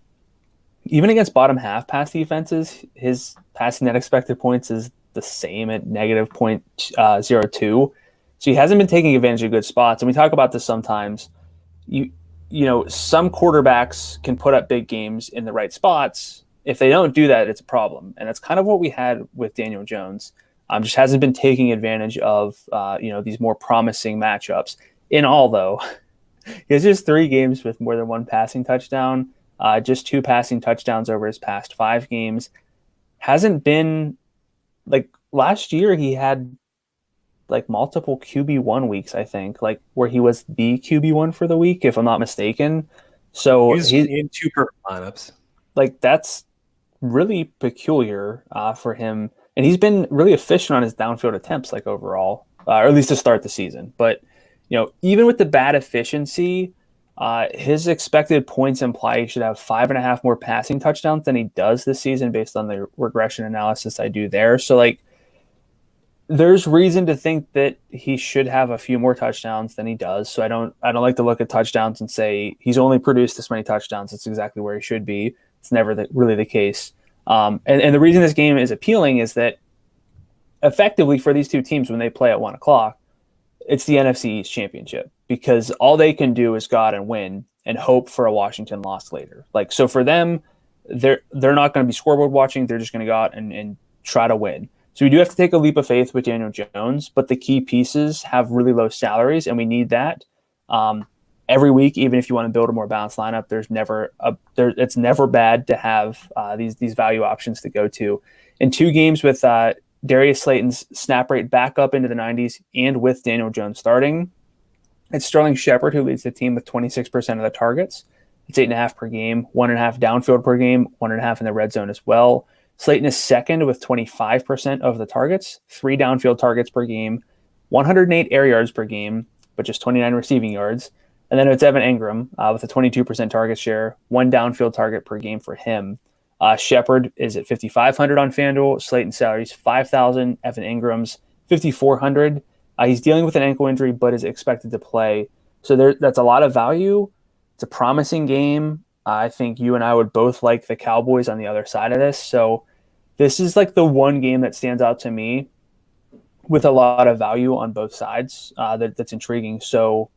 even against bottom half pass defenses, his passing net expected points is the same at negative 0.02. So he hasn't been taking advantage of good spots. And we talk about this sometimes. Some quarterbacks can put up big games in the right spots. If they don't do that, it's a problem. And that's kind of what we had with Daniel Jones. Just hasn't been taking advantage of these more promising matchups. In all, though, he has just 3 games with more than 1 passing touchdown, just 2 passing touchdowns over his past 5 games. Hasn't been like last year. He had like multiple QB1 weeks, I think, like where he was the QB1 for the week, if I'm not mistaken. So he's in 2 perfect lineups. Like that's really peculiar for him. And he's been really efficient on his downfield attempts, like overall, or at least to start the season. But, even with the bad efficiency, his expected points imply he should have 5.5 more passing touchdowns than he does this season based on the regression analysis I do there. So, there's reason to think that he should have a few more touchdowns than he does. So I don't like to look at touchdowns and say he's only produced this many touchdowns. It's exactly where he should be. It's never really the case. And the reason this game is appealing is that effectively for these two teams, when they play at 1 o'clock, it's the NFC East Championship because all they can do is go out and win and hope for a Washington loss later. So for them, they're not going to be scoreboard watching. They're just going to go out and try to win. So we do have to take a leap of faith with Daniel Jones, but the key pieces have really low salaries, and we need that. Every week, even if you want to build a more balanced lineup, it's never bad to have these value options to go to. In 2 games with Darius Slayton's snap rate back up into the 90s and with Daniel Jones starting, it's Sterling Shepard who leads the team with 26% of the targets. It's 8.5 per game, 1.5 downfield per game, 1.5 in the red zone as well. Slayton is second with 25% of the targets, 3 downfield targets per game, 108 air yards per game, but just 29 receiving yards. And then it's Evan Ingram with a 22% target share, 1 downfield target per game for him. Shepard is at 5,500 on FanDuel. Slayton's salary is 5,000. Evan Ingram's 5,400. He's dealing with an ankle injury, but is expected to play. So that's a lot of value. It's a promising game. I think you and I would both like the Cowboys on the other side of this. So this is like the one game that stands out to me with a lot of value on both sides that's intriguing. So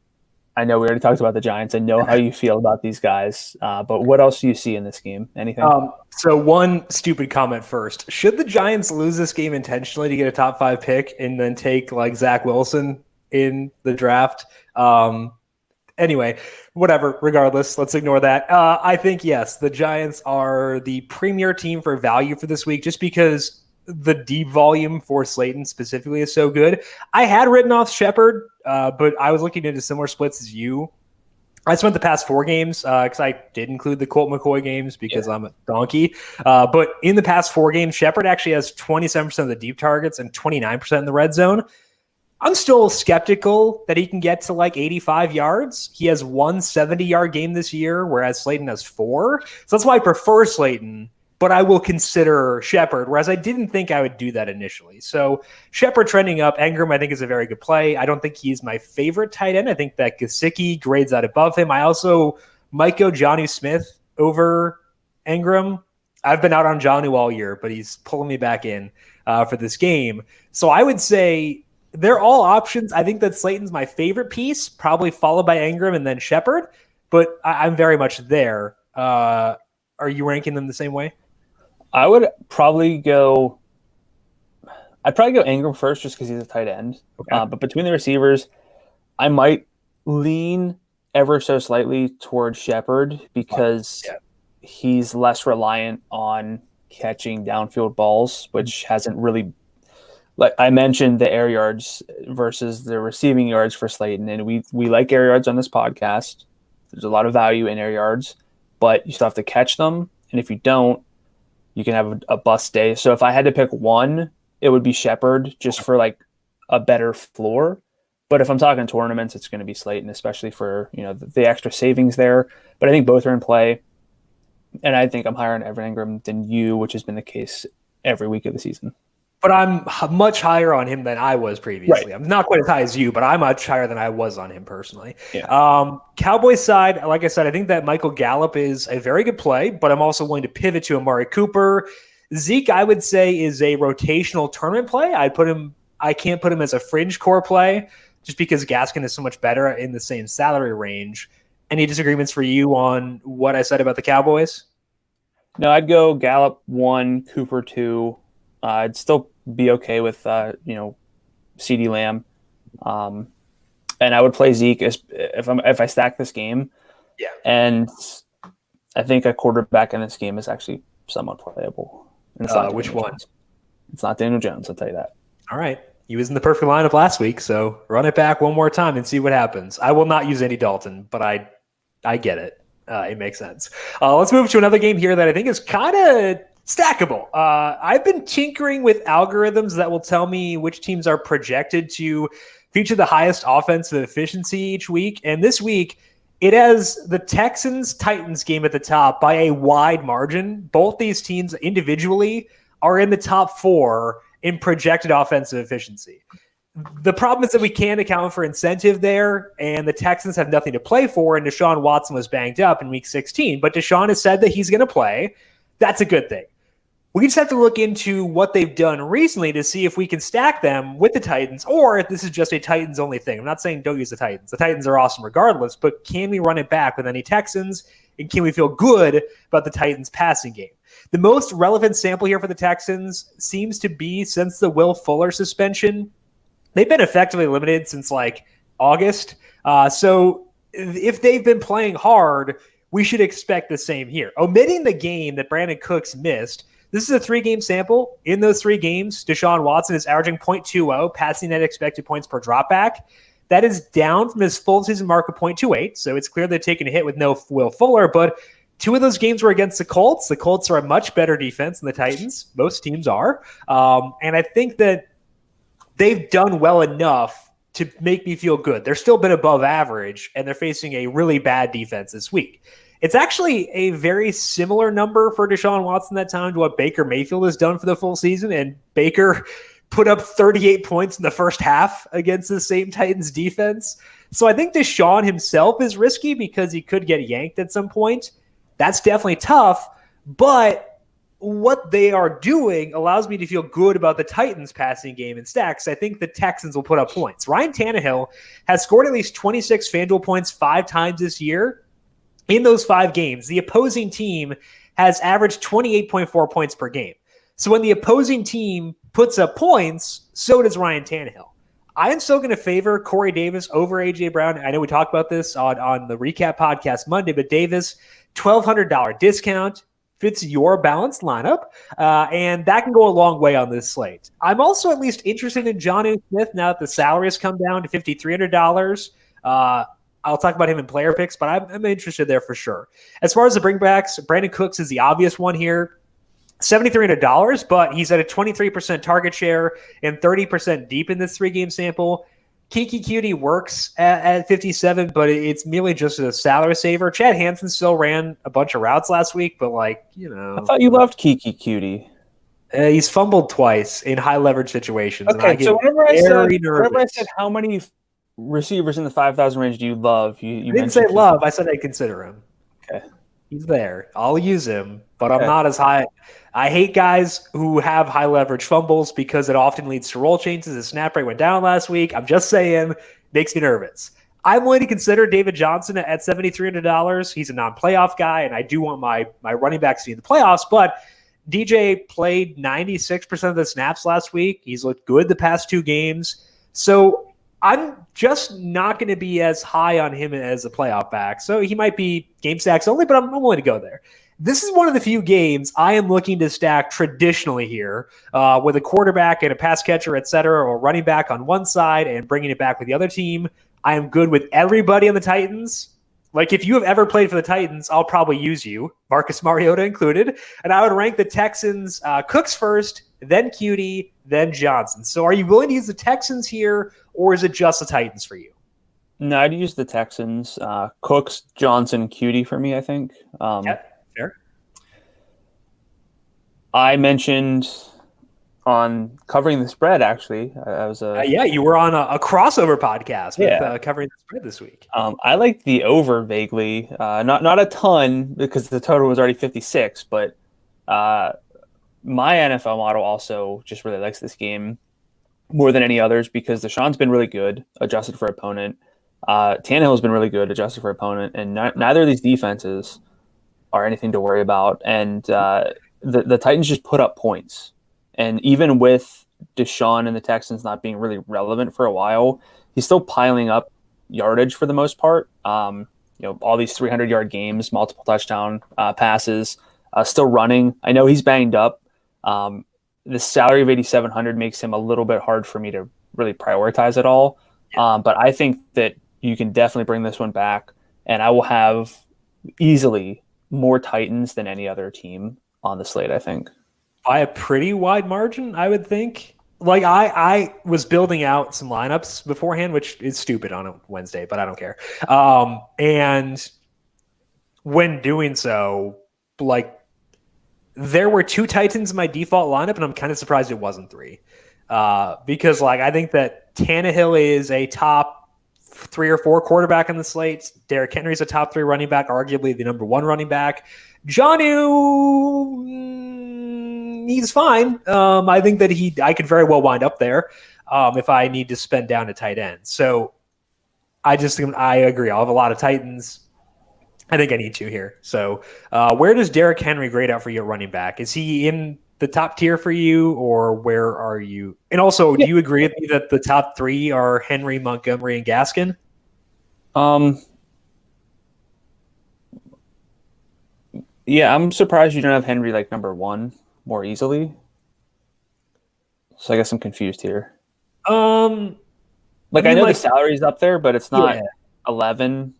I know we already talked about the Giants. I know how you feel about these guys, but what else do you see in this game? Anything? So one stupid comment first. Should the Giants lose this game intentionally to get a top 5 pick and then take like Zach Wilson in the draft? Anyway, whatever. Regardless, let's ignore that. I think, yes, the Giants are the premier team for value for this week just because the deep volume for Slayton specifically is so good. I had written off Shepard, but I was looking into similar splits as you. I spent the past 4 games because I did include the Colt McCoy games because I'm a donkey. But in the past 4 games, Shepard actually has 27% of the deep targets and 29% in the red zone. I'm still skeptical that he can get to like 85 yards. He has 1 70-yard game this year, whereas Slayton has 4. So that's why I prefer Slayton. But I will consider Shepard, whereas I didn't think I would do that initially. So Shepard trending up. Ingram, I think, is a very good play. I don't think he's my favorite tight end. I think that Kisiki grades out above him. I also might go Jonnu Smith over Ingram. I've been out on Jonnu all year, but he's pulling me back in for this game. So I would say they're all options. I think that Slayton's my favorite piece, probably followed by Ingram and then Shepard, but I'm very much there. Are you ranking them the same way? I'd probably go Ingram first just because he's a tight end. Okay. But between the receivers, I might lean ever so slightly towards Shepard because he's less reliant on catching downfield balls, which hasn't really – like I mentioned the air yards versus the receiving yards for Slayton, and we like air yards on this podcast. There's a lot of value in air yards, but you still have to catch them, and if you don't, you can have a bust day. So if I had to pick one, it would be Shepard just for like a better floor. But if I'm talking tournaments, it's going to be Slayton, especially for the extra savings there. But I think both are in play. And I think I'm higher on Evan Ingram than you, which has been the case every week of the season. But I'm much higher on him than I was previously. Right. I'm not quite as high as you, but I'm much higher than I was on him personally. Yeah. Cowboys side, like I said, I think that Michael Gallup is a very good play, but I'm also willing to pivot to Amari Cooper. Zeke, I would say, is a rotational tournament play. I can't put him as a fringe core play just because Gaskin is so much better in the same salary range. Any disagreements for you on what I said about the Cowboys? No, I'd go Gallup 1, Cooper 2. I'd still be okay with CeeDee Lamb, and I would play Zeke if I stack this game. Yeah, and I think a quarterback in this game is actually somewhat playable. Which one? Jones. It's not Daniel Jones. I'll tell you that. All right, he was in the perfect lineup last week, so run it back one more time and see what happens. I will not use any Dalton, but I get it. It makes sense. Let's move to another game here that I think is kind of stackable. I've been tinkering with algorithms that will tell me which teams are projected to feature the highest offensive efficiency each week. And this week, it has the Texans-Titans game at the top by a wide margin. Both these teams individually are in the top 4 in projected offensive efficiency. The problem is that we can't account for incentive there, and the Texans have nothing to play for, and Desean Watson was banged up in Week 16. But Desean has said that he's going to play. That's a good thing. We just have to look into what they've done recently to see if we can stack them with the Titans or if this is just a Titans-only thing. I'm not saying don't use the Titans. The Titans are awesome regardless, but can we run it back with any Texans, and can we feel good about the Titans' passing game? The most relevant sample here for the Texans seems to be since the Will Fuller suspension. They've been effectively limited since like August. So if they've been playing hard, we should expect the same here. Omitting the game that Brandon Cooks missed, this is a 3-game sample. In those 3 games, Desean Watson is averaging 0.20, passing net expected points per dropback. That is down from his full season mark of 0.28, so it's clear they're taking a hit with no Will Fuller, but 2 of those games were against the Colts. The Colts are a much better defense than the Titans. Most teams are. And I think that they've done well enough to make me feel good. They're still been above average, and they're facing a really bad defense this week. It's actually a very similar number for Desean Watson that time to what Baker Mayfield has done for the full season, and Baker put up 38 points in the first half against the same Titans defense. So I think Desean himself is risky because he could get yanked at some point. That's definitely tough, but what they are doing allows me to feel good about the Titans passing game in stacks. I think the Texans will put up points. Ryan Tannehill has scored at least 26 FanDuel points 5 times this year. In those 5 games, the opposing team has averaged 28.4 points per game. So when the opposing team puts up points, so does Ryan Tannehill. I am still going to favor Corey Davis over A.J. Brown. I know we talked about this on the recap podcast Monday, but Davis, $1,200 discount, fits your balanced lineup, and that can go a long way on this slate. I'm also at least interested in Jonnu Smith now that the salary has come down to $5,300. I'll talk about him in player picks, but I'm interested there for sure. As far as the bringbacks, Brandon Cooks is the obvious one here. $7,300, but he's at a 23% target share and 30% deep in this 3-game sample. Kisiki works at 57, but it's merely just a salary saver. Chad Hansen still ran a bunch of routes last week, but I thought you loved Kisiki. He's fumbled twice in high leverage situations. Okay, so whenever I said how many receivers in the 5,000 range do you love? You didn't say love. I said I'd consider him. Okay. He's there. I'll use him, but I'm not as high. I hate guys who have high leverage fumbles because it often leads to roll changes. His snap rate went down last week. I'm just saying, makes me nervous. I'm willing to consider David Johnson at $7,300. He's a non-playoff guy, and I do want my running backs to be in the playoffs, but DJ played 96% of the snaps last week. He's looked good the past 2 games. So I'm just not going to be as high on him as a playoff back. So he might be game stacks only, but I'm willing to go there. This is one of the few games I am looking to stack traditionally here with a quarterback and a pass catcher, et cetera, or running back on one side and bringing it back with the other team. I am good with everybody on the Titans. Like, if you have ever played for the Titans, I'll probably use you, Marcus Mariota included. And I would rank the Texans Cooks first, then Cutie, then Johnson. So are you willing to use the Texans here, or is it just the Titans for you? No, I'd use the Texans. Cooks, Johnson, Cutie for me, I think. Fair. I mentioned on covering the spread, actually. I was you were on a crossover podcast with covering the spread this week. I liked the over vaguely. Not a ton because the total was already 56, but my NFL model also just really likes this game more than any others because Deshaun's been really good, adjusted for opponent. Tannehill's been really good, adjusted for opponent, and neither of these defenses are anything to worry about. And the Titans just put up points. And even with Desean and the Texans not being really relevant for a while, he's still piling up yardage for the most part. All these 300-yard games, multiple touchdown passes, still running. I know he's banged up. The salary of $8,700 makes him a little bit hard for me to really prioritize it all. But I think that you can definitely bring this one back, and I will have easily more Titans than any other team on the slate, I think. By a pretty wide margin, I would think. Like, I was building out some lineups beforehand, which is stupid on a Wednesday, but I don't care. And when doing so, there were 2 Titans in my default lineup, and I'm kind of surprised it wasn't 3. Because, I think that Tannehill is a top 3 or 4 quarterback on the slate. Derrick Henry's a top 3 running back, arguably the number 1 running back. Jonnu, he's fine. I think that I could very well wind up there if I need to spend down a tight end. So I agree. I'll have a lot of Titans. I think I need to here. So where does Derrick Henry grade out for your running back? Is he in the top tier for you, or where are you? And also, do you agree with me that the top three are Henry, Montgomery, and Gaskin? Yeah, I'm surprised you don't have Henry like number one more easily. So I guess I'm confused here. I know the salary's up there, but it's not 11.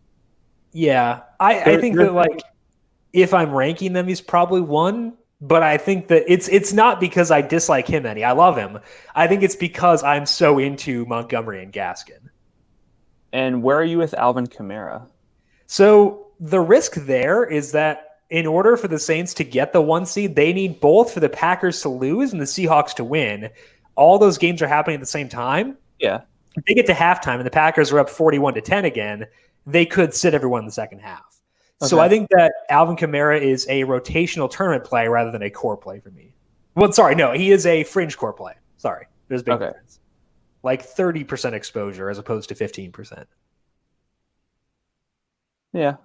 Yeah, I think that like if I'm ranking them, he's probably one. But I think that it's not because I dislike him any. I love him. I think it's because I'm so into Montgomery and Gaskin. And where are you with Alvin Kamara? So the risk there is that in order for the Saints to get the 1 seed, they need both for the Packers to lose and the Seahawks to win. All those games are happening at the same time. Yeah. If they get to halftime and the Packers are up 41-10 again, they could sit everyone in the second half. Okay. So I think that Alvin Kamara is a rotational tournament play rather than a core play for me. Well, sorry, no, he is a fringe core play. Sorry, there's a big difference. Like 30% exposure as opposed to 15%. Yeah.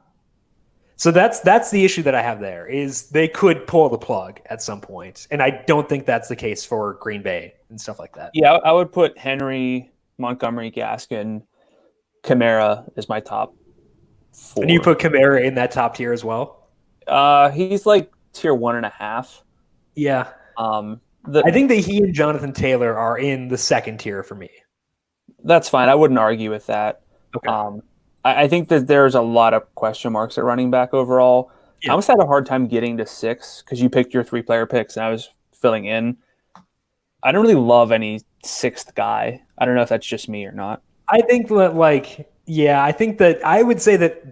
So that's the issue that I have there is they could pull the plug at some point, and I don't think that's the case for Green Bay and stuff like that. Yeah, I would put Henry, Montgomery, Gaskin, Kamara as my top 4. And you put Kamara in that top tier as well? He's like tier 1.5. Yeah. I think that he and Jonathan Taylor are in the second tier for me. That's fine. I wouldn't argue with that. Okay. I think that there's a lot of question marks at running back overall. Yeah. I almost had a hard time getting to 6 because you picked your 3-player picks and I was filling in. I don't really love any 6th guy. I don't know if that's just me or not. I think that I think that I would say that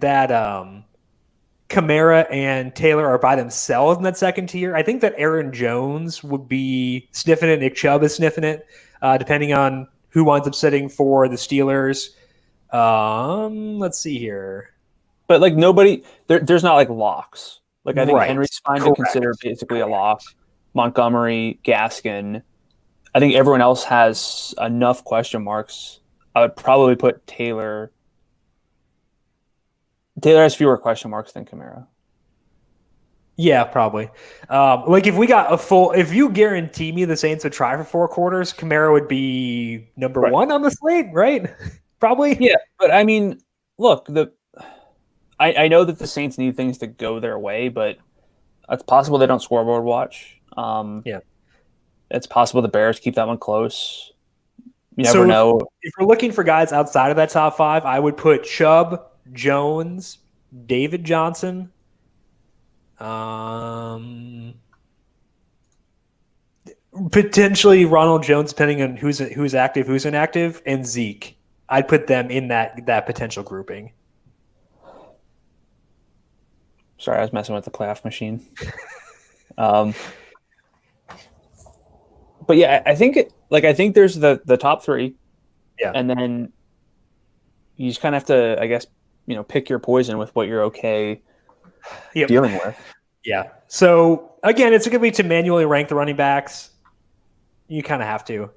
Kamara and Taylor are by themselves in that second tier. I think that Aaron Jones would be sniffing it. Nick Chubb is sniffing it, depending on who winds up sitting for the Steelers. Let's see here. But like nobody, there's not like locks. Like I think Henry's fine to consider basically a lock. Montgomery, Gaskin. I think everyone else has enough question marks. I would probably put Taylor. Taylor has fewer question marks than Kamara. Yeah, probably. If you guarantee me the Saints would try for 4 quarters, Kamara would be number 1 on the slate, right? Probably. Yeah, but I mean, look, I know that the Saints need things to go their way, but it's possible they don't scoreboard watch. Yeah. It's possible the Bears keep that one close. You never know. If we're looking for guys outside of that top 5, I would put Chubb, Jones, David Johnson, potentially Ronald Jones, depending on who's active, who's inactive, and Zeke. I'd put them in that potential grouping. Sorry, I was messing with the playoff machine. But yeah, I think there's the top 3. Yeah. And then you just kind of have to, I guess, pick your poison with what you're okay dealing with. Yeah. So again, it's going to be to manually rank the running backs. You kind of have to.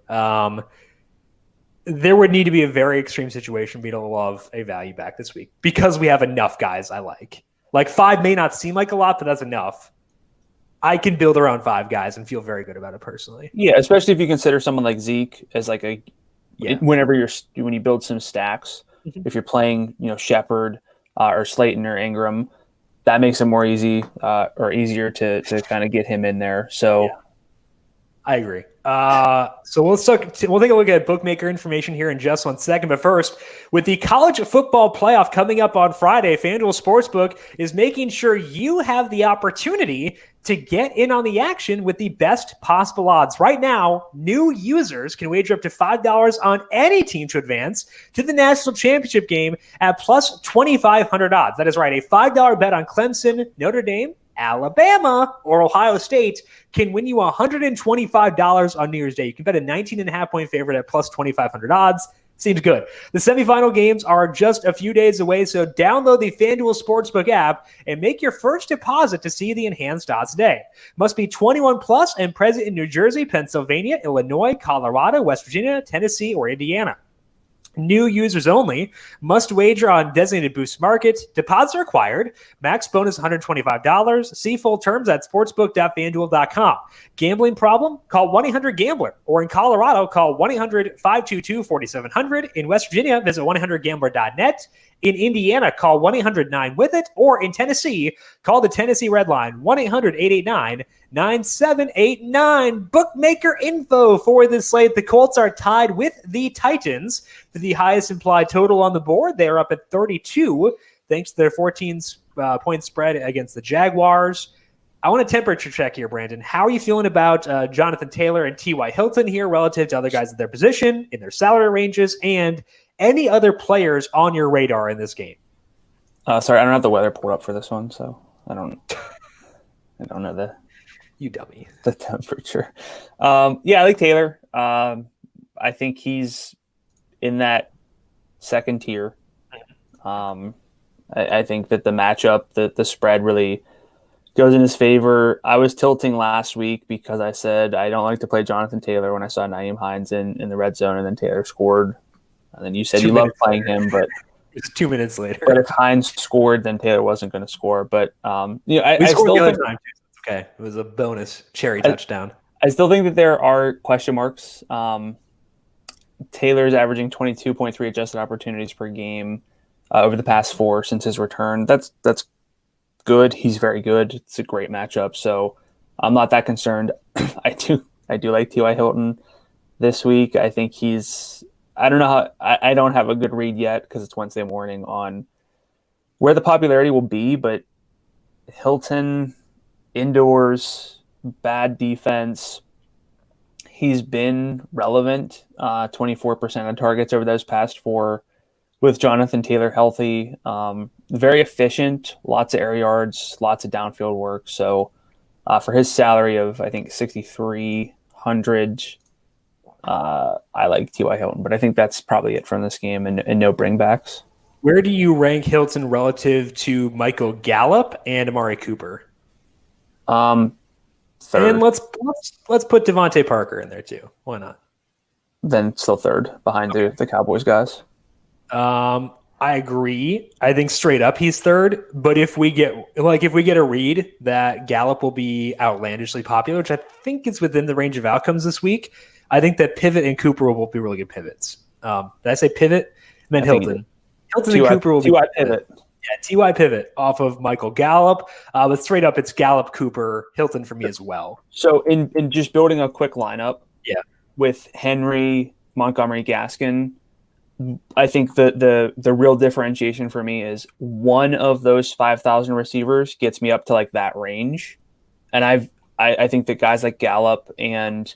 There would need to be a very extreme situation for me to love a value back this week because we have enough guys I like. Like 5 may not seem like a lot, but that's enough. I can build around 5 guys and feel very good about it personally. Yeah, especially if you consider someone like Zeke as like when you build some stacks. Mm-hmm. If you're playing, Shepard or Slayton or Ingram, that makes it more easy or easier to kind of get him in there. So, yeah. I agree. So we'll take a look at bookmaker information here in just 1 second. But first, with the college football playoff coming up on Friday, FanDuel Sportsbook is making sure you have the opportunity to get in on the action with the best possible odds. Right now, new users can wager up to $5 on any team to advance to the national championship game at plus 2,500 odds. That is right. A $5 bet on Clemson, Notre Dame, Alabama, or Ohio State can win you $125 on New Year's Day. You can bet a 19.5-point favorite at plus 2,500 odds. Seems good. The semifinal games are just a few days away, so download the FanDuel Sportsbook app and make your first deposit to see the enhanced odds today. Must be 21 plus and present in New Jersey, Pennsylvania, Illinois, Colorado, West Virginia, Tennessee, or Indiana. New users only. Must wager on designated boost market. Deposits are required. Max bonus $125. See full terms at sportsbook.fanduel.com. Gambling problem? Call 1-800-GAMBLER. Or in Colorado, call 1-800-522-4700. In West Virginia, visit 1-800-GAMBLER.net. In Indiana, call 1-800-9-WITH-IT. Or in Tennessee, call the Tennessee Red Line, 1-800-889-9789. Bookmaker info for this slate. The Colts are tied with the Titans for the highest implied total on the board. They are up at 32, thanks to their 14-point spread against the Jaguars. I want a temperature check here, Brandon. How are you feeling about Jonathan Taylor and T.Y. Hilton here relative to other guys at their position, in their salary ranges, and any other players on your radar in this game? Sorry, I don't have the weather pulled up for this one, so I don't know You dummy. the temperature. Yeah, I like Taylor. I think he's in that second tier. I think that the matchup, the spread really goes in his favor. I was tilting last week because I said I don't like to play Jonathan Taylor when I saw Nyheim Hines in the red zone, and then Taylor scored. And then you said you love playing him, but it's 2 minutes later. But if Hines scored, then Taylor wasn't going to score. But I still think time too. Okay, it was a bonus cherry touchdown. I still think that there are question marks. Taylor's averaging 22.3 adjusted opportunities per game over the past 4 since his return. That's good. He's very good. It's a great matchup. So I'm not that concerned. I do like T.Y. Hilton this week. I think I don't know how. I don't have a good read yet because it's Wednesday morning on where the popularity will be. But Hilton, indoors, bad defense. He's been relevant. 24% on targets over those past 4. With Jonathan Taylor healthy, very efficient, lots of air yards, lots of downfield work. So for his salary of I think $6,300. I like T.Y. Hilton, but I think that's probably it from this game and no bringbacks. Where do you rank Hilton relative to Michael Gallup and Amari Cooper? Third. And let's put Devontae Parker in there too. Why not? Then still third behind the Cowboys guys. I agree. I think straight up he's third. But if we get a read that Gallup will be outlandishly popular, which I think is within the range of outcomes this week, I think that Pivot and Cooper will be really good pivots. Did I say Pivot? I meant Hilton. Hilton and Cooper will be T.Y. Pivot. Yeah, T.Y. Pivot off of Michael Gallup. But straight up, it's Gallup, Cooper, Hilton for me as well. So in just building a quick lineup, with Henry, Montgomery, Gaskin, I think the real differentiation for me is one of those 5,000 receivers gets me up to like that range, and I think that guys like Gallup and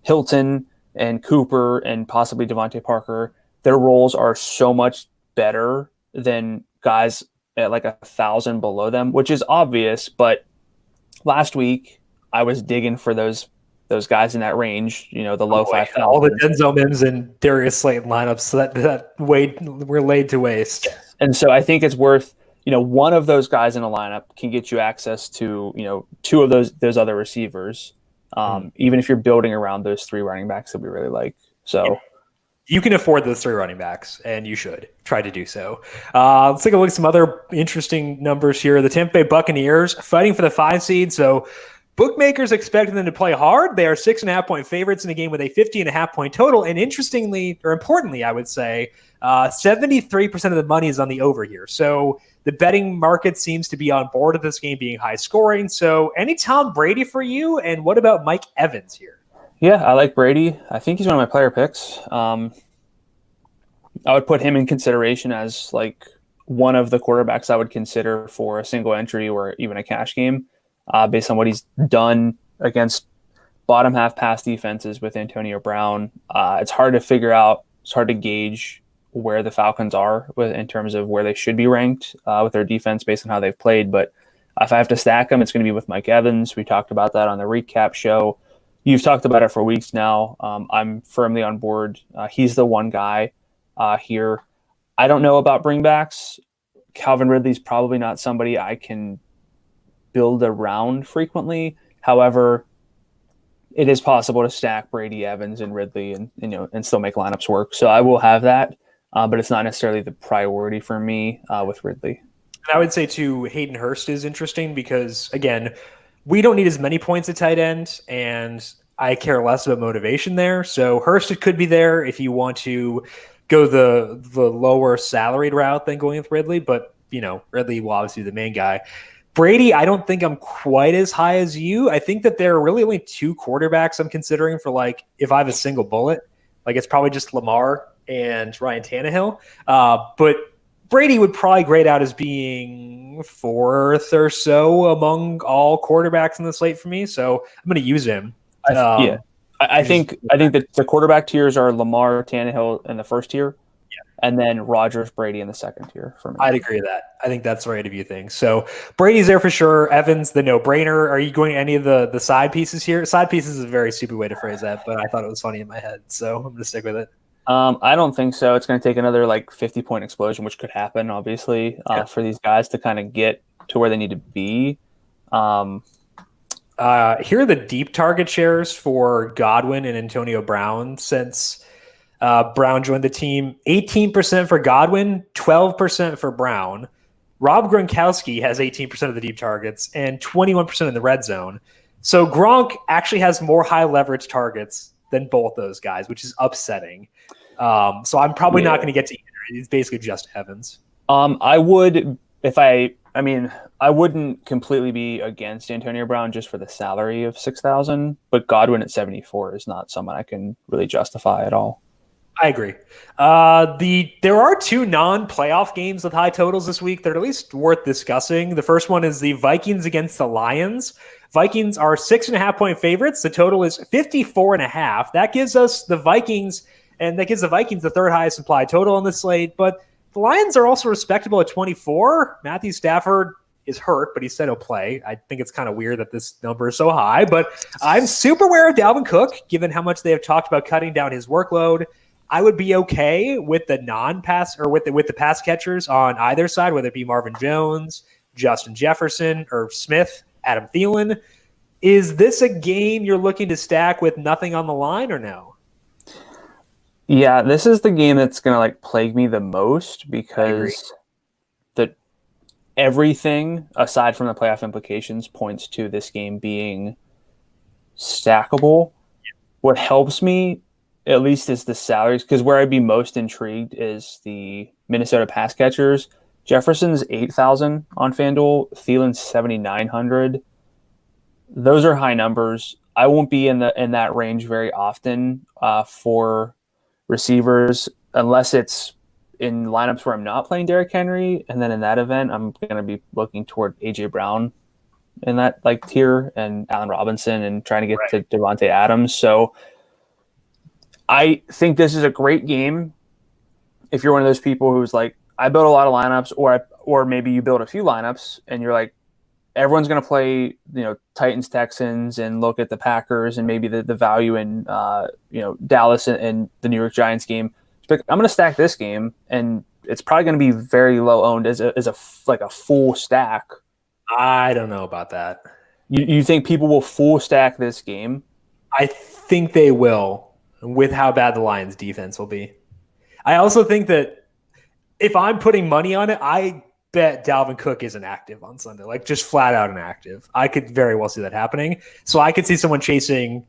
Hilton and Cooper and possibly Devontae Parker, their roles are so much better than guys at like 1,000 below them, which is obvious. But last week I was digging for those guys in that range, the low 5,000. All the Denzel Mims and Darius Slayton lineups that were laid to waste. And so I think it's worth, one of those guys in a lineup can get you access to, 2 of those other receivers. Even if you're building around those 3 running backs that we really like. So you can afford those 3 running backs, and you should try to do so. Let's take a look at some other interesting numbers here. The Tampa Bay Buccaneers fighting for the 5 seed. So bookmakers expecting them to play hard. They are 6.5-point favorites in a game with a 50.5-point total. And importantly, I would say, 73% of the money is on the over here. So the betting market seems to be on board with this game being high scoring. So any Tom Brady for you? And what about Mike Evans here? Yeah, I like Brady. I think he's one of my player picks. I would put him in consideration as like one of the quarterbacks I would consider for a single entry or even a cash game. Based on what he's done against bottom half pass defenses with Antonio Brown. It's hard to figure out, it's hard to gauge where the Falcons are in terms of where they should be ranked with their defense based on how they've played. But if I have to stack them, it's going to be with Mike Evans. We talked about that on the recap show. You've talked about it for weeks now. I'm firmly on board. He's the one guy here. I don't know about bringbacks. Calvin Ridley's probably not somebody I can build around frequently. However, it is possible to stack Brady, Evans, and Ridley and still make lineups work. So I will have that. but it's not necessarily the priority for me with Ridley. And I would say too, Hayden Hurst is interesting because again, we don't need as many points at tight end, and I care less about motivation there. So Hurst could be there if you want to go the lower salaried route than going with Ridley, but Ridley will obviously be the main guy. Brady, I don't think I'm quite as high as you. I think that there are really only two quarterbacks I'm considering for like if I have a single bullet. Like it's probably just Lamar and Ryan Tannehill. But Brady would probably grade out as being fourth or so among all quarterbacks in the slate for me. So I'm going to use him. I think that the quarterback tiers are Lamar, Tannehill in the first tier, and then Rodgers, Brady in the second tier for me. I'd agree with that. I think that's the right of you things. So Brady's there for sure. Evans, the no-brainer. Are you going any of the side pieces here? Side pieces is a very stupid way to phrase that, but I thought it was funny in my head, so I'm going to stick with it. I don't think so. It's going to take another 50-point explosion, which could happen, obviously, for these guys to kind of get to where they need to be. Here are the deep target shares for Godwin and Antonio Brown since Brown joined the team. 18% for Godwin, 12% for Brown. Rob Gronkowski has 18% of the deep targets and 21% in the red zone. So Gronk actually has more high leverage targets than both those guys, which is upsetting. So I'm probably not going to get to either. It's basically just Evans. I would, I wouldn't completely be against Antonio Brown just for the salary of $6,000, but Godwin at 74 is not someone I can really justify at all. I agree. There are two non-playoff games with high totals this week that are at least worth discussing. The first one is the Vikings against the Lions. Vikings are 6.5-point favorites. The total is 54.5. That gives us the Vikings, and that gives the Vikings the third highest implied total on the slate. But the Lions are also respectable at 24. Matthew Stafford is hurt, but he said he'll play. I think it's kind of weird that this number is so high, but I'm super aware of Dalvin Cook, given how much they have talked about cutting down his workload. I would be okay with the non-pass or with the pass catchers on either side, whether it be Marvin Jones, Justin Jefferson, or Smith, Adam Thielen. Is this a game you're looking to stack with nothing on the line or no? Yeah, this is the game that's going to plague me the most because everything aside from the playoff implications points to this game being stackable. What helps me at least is the salaries, because where I'd be most intrigued is the Minnesota pass catchers. Jefferson's 8,000 on FanDuel, Thielen's 7,900. Those are high numbers. I won't be in that range very often for receivers unless it's in lineups where I'm not playing Derrick Henry, and then in that event, I'm going to be looking toward AJ Brown in that tier and Allen Robinson and trying to get to Devontae Adams. So I think this is a great game if you're one of those people who's like, I build a lot of lineups, or maybe you build a few lineups and you're like, everyone's going to play, Titans, Texans, and look at the Packers and maybe the value in, Dallas and the New York Giants game. Like, I'm going to stack this game, and it's probably going to be very low owned as a full stack. I don't know about that. You think people will full stack this game? I think they will, with how bad the Lions defense will be. I also think that if I'm putting money on it, I bet Dalvin Cook isn't active on Sunday, just flat out inactive. I could very well see that happening. So I could see someone chasing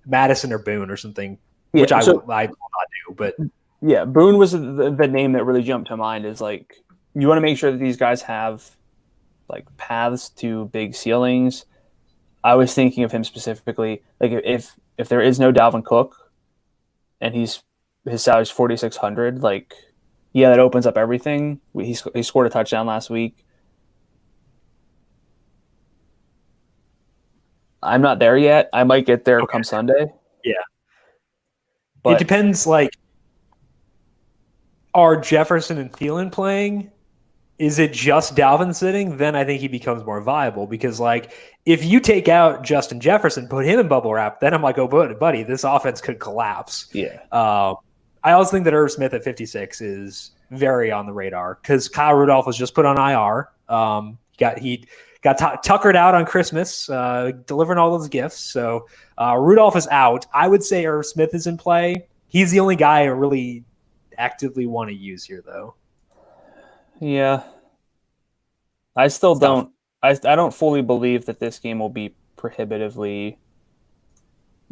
Madison or Boone or something, which I will not do. But yeah, Boone was the name that really jumped to mind. Is you want to make sure that these guys have paths to big ceilings. I was thinking of him specifically. If there is no Dalvin Cook, and his salary is 4,600, that opens up everything. He scored a touchdown last week. I'm not there yet. I might get there come Sunday. Yeah. But it depends, are Jefferson and Thielen playing? Is it just Dalvin sitting? Then I think he becomes more viable because, if you take out Justin Jefferson, put him in bubble wrap, then I'm like, oh, buddy, this offense could collapse. Yeah. I also think that Irv Smith at 56 is very on the radar because Kyle Rudolph was just put on IR. He got tuckered out on Christmas, delivering all those gifts. So Rudolph is out. I would say Irv Smith is in play. He's the only guy I really actively want to use here, though. Yeah. I still don't. I don't fully believe that this game will be prohibitively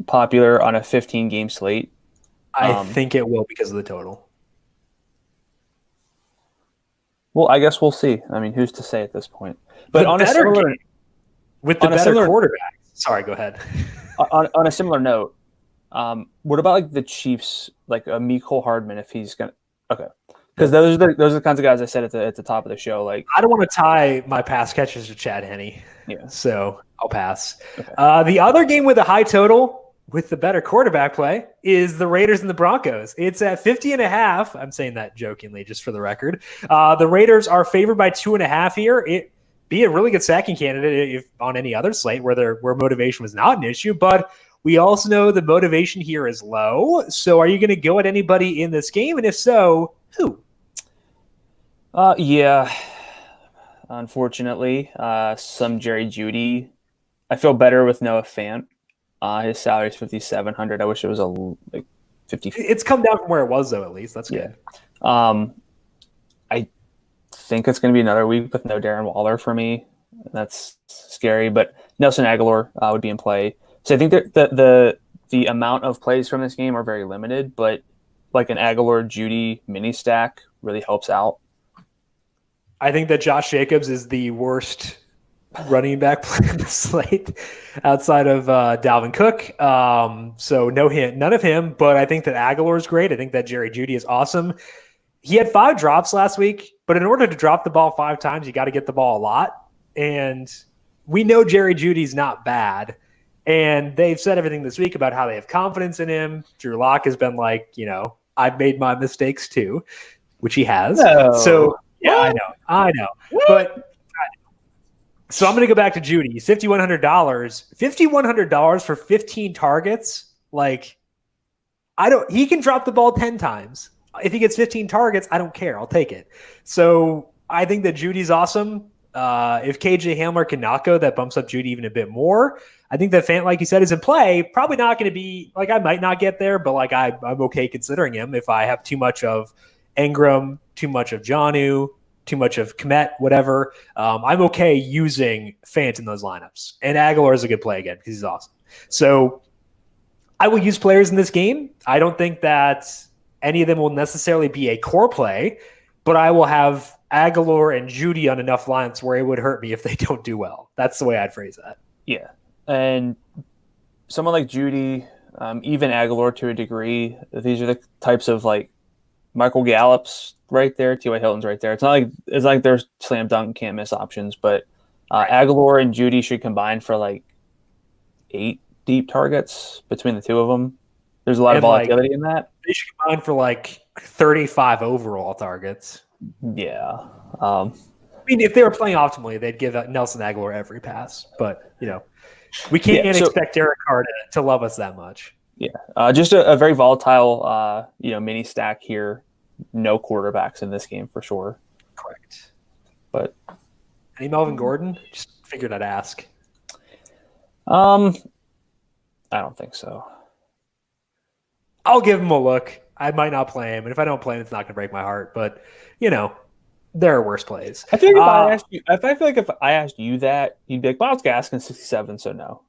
popular on a 15-game slate. I think it will because of the total. Well, I guess we'll see. I mean, who's to say at this point? But on a similar game, with the better quarterback. Sorry, go ahead. on a similar note, what about like the Chiefs, like a Mecole Hardman if he's gonna? Okay, because those are the kinds of guys I said at the top of the show. Like, I don't want to tie my pass catchers to Chad Henne. Yeah, so I'll pass. Okay. The other game with a high total with the better quarterback play is the Raiders and the Broncos. It's at 50.5. I'm saying that jokingly, just for the record. The Raiders are favored by 2.5 here. It be a really good sacking candidate if on any other slate where motivation was not an issue, but we also know the motivation here is low. So are you going to go at anybody in this game? And if so, who? Yeah, unfortunately, some Jerry Jeudy. I feel better with Noah Fant. His salary is $5,700. I wish it was like 50. It's come down from where it was, though. At least that's good. I think it's going to be another week with no Darren Waller for me. That's scary, but Nelson Aguilar would be in play. So I think that the amount of plays from this game are very limited, but like an Aguilar Jeudy mini stack really helps out. I think that Josh Jacobs is the worst running back player in the slate outside of Dalvin Cook. So none of him, but I think that Aguilar is great. I think that Jerry Jeudy is awesome. He had 5 drops last week, but in order to drop the ball 5 times, you got to get the ball a lot. And we know Jerry Jeudy's not bad. And they've said everything this week about how they have confidence in him. Drew Lock has been like, I've made my mistakes too, which he has. No. So yeah, I know. But so I'm going to go back to Jeudy. He's $5,100. $5,100 for 15 targets. Like, he can drop the ball 10 times. If he gets 15 targets, I don't care. I'll take it. So I think that Judy's awesome. If KJ Hamler can not go, that bumps up Jeudy even a bit more. I think that Fant, like you said, is in play. Probably not going to be like I might not get there, but like I'm okay considering him if I have too much of Ingram, too much of Jonnu, too much of Kmet, whatever. I'm okay using Fant in those lineups. And Aguilar is a good play again because he's awesome. So I will use players in this game. I don't think that any of them will necessarily be a core play, but I will have Aguilar and Jeudy on enough lines where it would hurt me if they don't do well. That's the way I'd phrase that. Yeah. And someone like Jeudy, even Aguilar to a degree, these are the types of like Michael Gallup's right there, T.Y. Hilton's right there. It's not like there's slam dunk, can't miss options, but Aguilar and Jeudy should combine for like 8 deep targets between the two of them. There's a lot of volatility in that. They should combine for like 35 overall targets. Yeah. I mean, if they were playing optimally, they'd give Nelson Aguilar every pass. But, we can't expect Derek Carr to love us that much. Yeah. Just a very volatile, mini stack here. No quarterbacks in this game for sure. Correct. But any Melvin Gordon? Just figured I'd ask. I don't think so. I'll give him a look. I might not play him, and if I don't play him, it's not going to break my heart. But there are worse plays. I feel like if I asked you that, you'd be like, "Miles Gaskin 67, so no."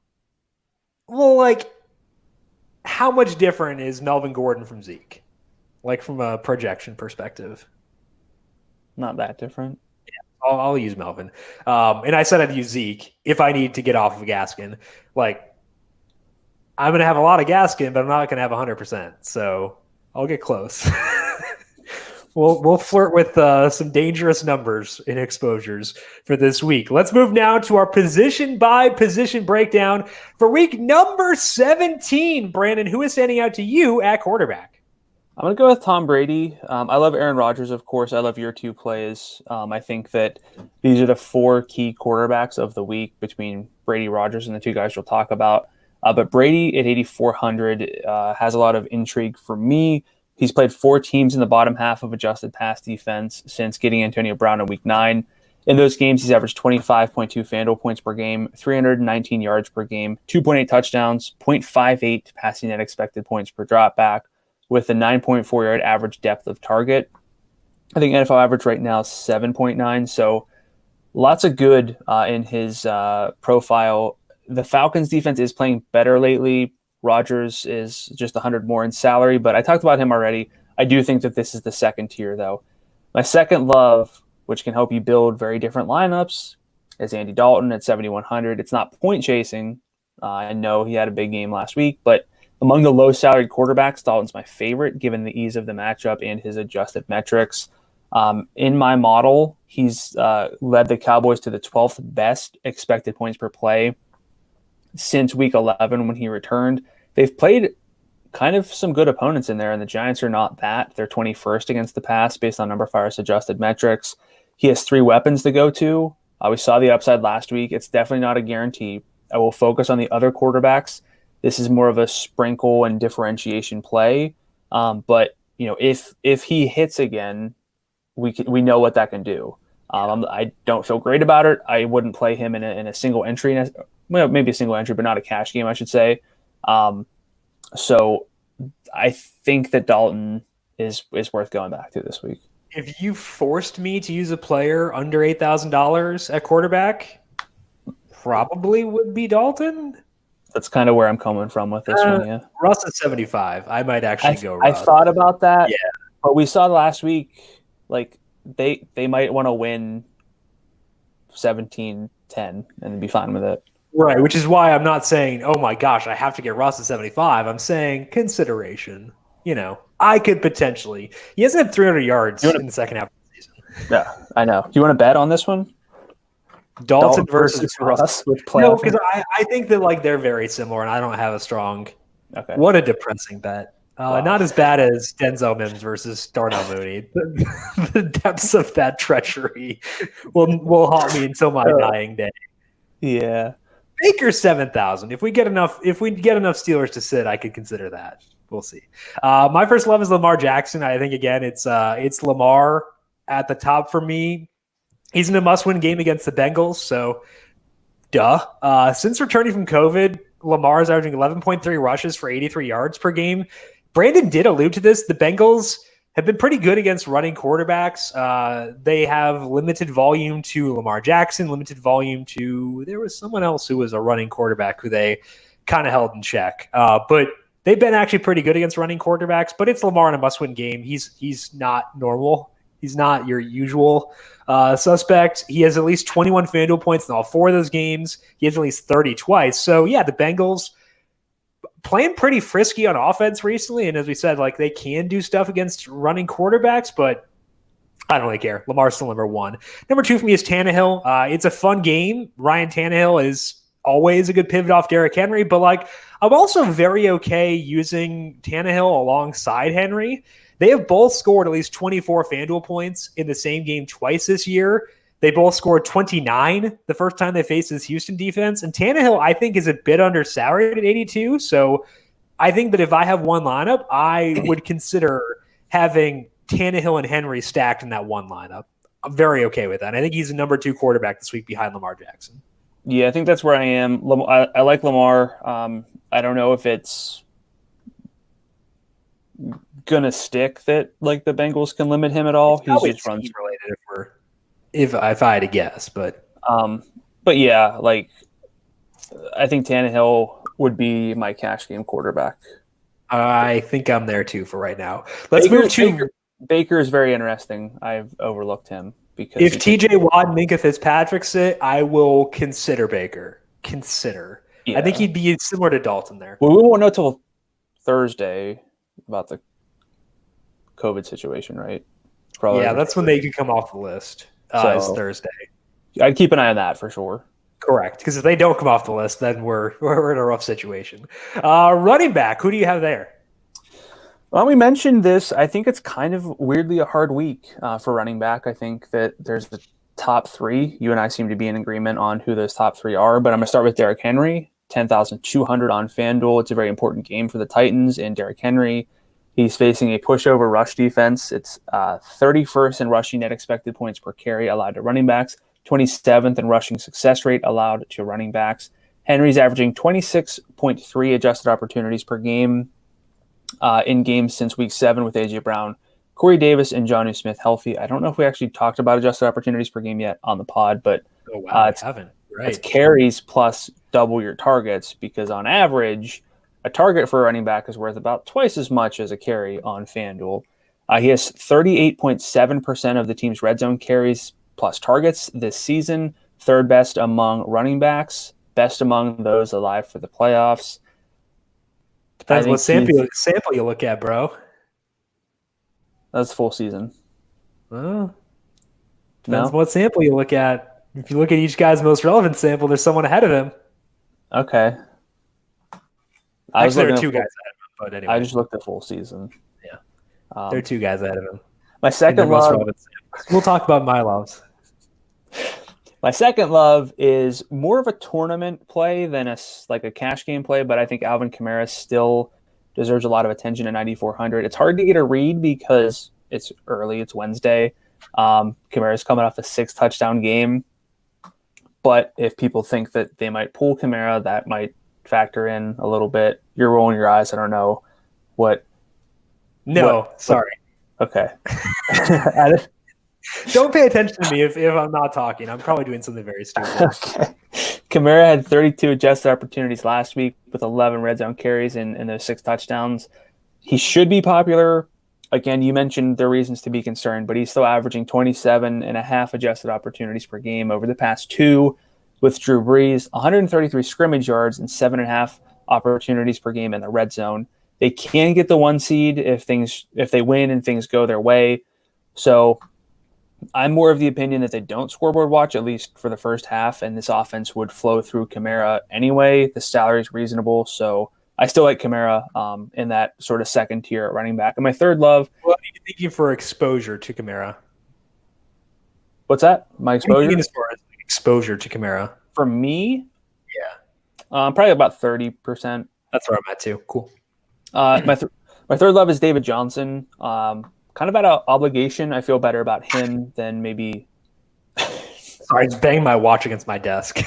Well, like, how much different is Melvin Gordon from Zeke? Like from a projection perspective, not that different. Yeah, I'll use Melvin, and I said I'd use Zeke if I need to get off of Gaskin. Like, I'm going to have a lot of Gaskin, but I'm not going to have 100%. So I'll get close. We'll flirt with some dangerous numbers in exposures for this week. Let's move now to our position by position breakdown for week number 17. Brandon, who is standing out to you at quarterback? I'm going to go with Tom Brady. I love Aaron Rodgers, of course. I love year 2 plays. I think that these are the 4 key quarterbacks of the week between Brady, Rodgers, and the 2 guys we'll talk about. But Brady at 8,400 has a lot of intrigue for me. He's played 4 teams in the bottom half of adjusted pass defense since getting Antonio Brown in week 9. In those games, he's averaged 25.2 FanDuel points per game, 319 yards per game, 2.8 touchdowns, 0.58 passing net expected points per drop back. with a 9.4 yard average depth of target. I think NFL average right now is 7.9, so lots of good in his profile. The Falcons defense is playing better lately. Rodgers is just 100 more in salary, but I talked about him already. I do think that this is the second tier, though. My second love, which can help you build very different lineups, is Andy Dalton at 7,100. It's not point chasing. I know he had a big game last week, but among the low-salaried quarterbacks, Dalton's my favorite, given the ease of the matchup and his adjusted metrics. In my model, he's led the Cowboys to the 12th best expected points per play since Week 11 when he returned. They've played kind of some good opponents in there, and the Giants are not that. They're 21st against the pass based on numberFire's adjusted metrics. He has 3 weapons to go to. We saw the upside last week. It's definitely not a guarantee. I will focus on the other quarterbacks. This is more of a sprinkle and differentiation play. But if he hits again, we know what that can do. I don't feel great about it. I wouldn't play him in a single entry. Well, maybe a single entry, but not a cash game, I should say. So I think that Dalton is worth going back to this week. If you forced me to use a player under $8,000 at quarterback, probably would be Dalton. That's kind of where I'm coming from with this one, yeah. Russ at 75. I might actually go Russ. I thought about that, yeah. But we saw last week, like, they might want to win 17-10 and be fine with it. Right, which is why I'm not saying, oh my gosh, I have to get Russ at 75. I'm saying consideration. I could potentially. He hasn't had 300 yards in the second half of the season. Yeah, I know. Do you want to bet on this one? Dalton versus Russ with playoff. No, because I think that they're very similar, and I don't have a strong. Okay. What a depressing bet. Wow. Not as bad as Denzel Mims versus Darnell Mooney. The depths of that treachery will haunt me until my dying day. Yeah. Baker 7,000. If we get enough Steelers to sit, I could consider that. We'll see. My first love is Lamar Jackson. I think again, it's Lamar at the top for me. He's in a must-win game against the Bengals, so duh. Since returning from COVID, Lamar is averaging 11.3 rushes for 83 yards per game. Brandon did allude to this. The Bengals have been pretty good against running quarterbacks. They have limited volume to Lamar Jackson, limited volume to – there was someone else who was a running quarterback who they kind of held in check. But they've been actually pretty good against running quarterbacks, but it's Lamar in a must-win game. He's not normal. He's not your usual suspect. He has at least 21 FanDuel points in all 4 of those games. He has at least 30 twice. So, yeah, the Bengals – playing pretty frisky on offense recently, and as we said, they can do stuff against running quarterbacks, but I don't really care. Lamar's still number 1. Number 2 for me is Tannehill. It's a fun game. Ryan Tannehill is always a good pivot off Derrick Henry, but I'm also very okay using Tannehill alongside Henry. They have both scored at least 24 FanDuel points in the same game twice this year. They both scored 29 the first time they faced this Houston defense. And Tannehill, I think, is a bit undersalaried at 82. So I think that if I have one lineup, I would consider having Tannehill and Henry stacked in that one lineup. I'm very okay with that. And I think he's a number 2 quarterback this week behind Lamar Jackson. Yeah, I think that's where I am. I like Lamar. I don't know if it's going to stick that the Bengals can limit him at all. He's just runs related if I had to guess, but yeah, I think Tannehill would be my cash game quarterback. I think I'm there too for right now. Let's move to Baker is very interesting. I've overlooked him because if TJ Watt and Minkah Fitzpatrick sit, I will consider Baker. Yeah. I think he'd be similar to Dalton there. Well, we won't know till Thursday about the COVID situation, right? Probably. Yeah, that's when they could come off the list. It's Thursday. I'd keep an eye on that for sure. Correct, because if they don't come off the list, then we're in a rough situation. Running back, who do you have there? Well, we mentioned this. I think it's kind of weirdly a hard week for running back. I think that there's the top 3. You and I seem to be in agreement on who those top 3 are, but I'm going to start with Derrick Henry, 10,200 on FanDuel. It's a very important game for the Titans and Derrick Henry. He's facing a pushover rush defense. It's 31st in rushing net expected points per carry allowed to running backs, 27th in rushing success rate allowed to running backs. Henry's averaging 26.3 adjusted opportunities per game. in games since week 7 with A.J. Brown, Corey Davis, and Jonnu Smith healthy. I don't know if we actually talked about adjusted opportunities per game yet on the pod, but oh, wow, I haven't. Right. It's carries plus double your targets, because on average, a target for a running back is worth about twice as much as a carry on FanDuel. He has 38.7% of the team's red zone carries plus targets this season, third best among running backs, best among those alive for the playoffs. Depends what sample you look at, bro. That's full season. Well, depends what sample you look at. If you look at each guy's most relevant sample, there's someone ahead of him. Okay. Actually, there are two guys ahead of him, but anyway. I just looked at full season. Yeah. There are two guys ahead of him. My second love. We'll talk about my loves. My second love is more of a tournament play than a cash game play, but I think Alvin Kamara still deserves a lot of attention at 9,400. It's hard to get a read because it's early. It's Wednesday. Kamara's coming off a 6-touchdown game. But if people think that they might pull Kamara, that might factor in a little bit. You're rolling your eyes. I don't know what. No, sorry. Okay. Don't pay attention to me if I'm not talking. I'm probably doing something very stupid. Okay. Kamara had 32 adjusted opportunities last week with 11 red zone carries and those 6 touchdowns. He should be popular. Again, you mentioned the reasons to be concerned, but he's still averaging 27.5 adjusted opportunities per game over the past 2 with Drew Brees, 133 scrimmage yards and 7.5 opportunities per game in the red zone. They can get the 1 seed if they win and things go their way. So I'm more of the opinion that they don't scoreboard watch, at least for the first half, and this offense would flow through Kamara anyway. The salary is reasonable, so I still like Kamara in that sort of second tier at running back. And my third love. What are you thinking for exposure to Kamara? What's that? My exposure? As far as exposure to Kamara. For me? Yeah. Probably about 30%. That's where I'm at too. Cool. My third love is David Johnson. Kind of out of obligation. I feel better about him than maybe. Sorry, I just banged my watch against my desk.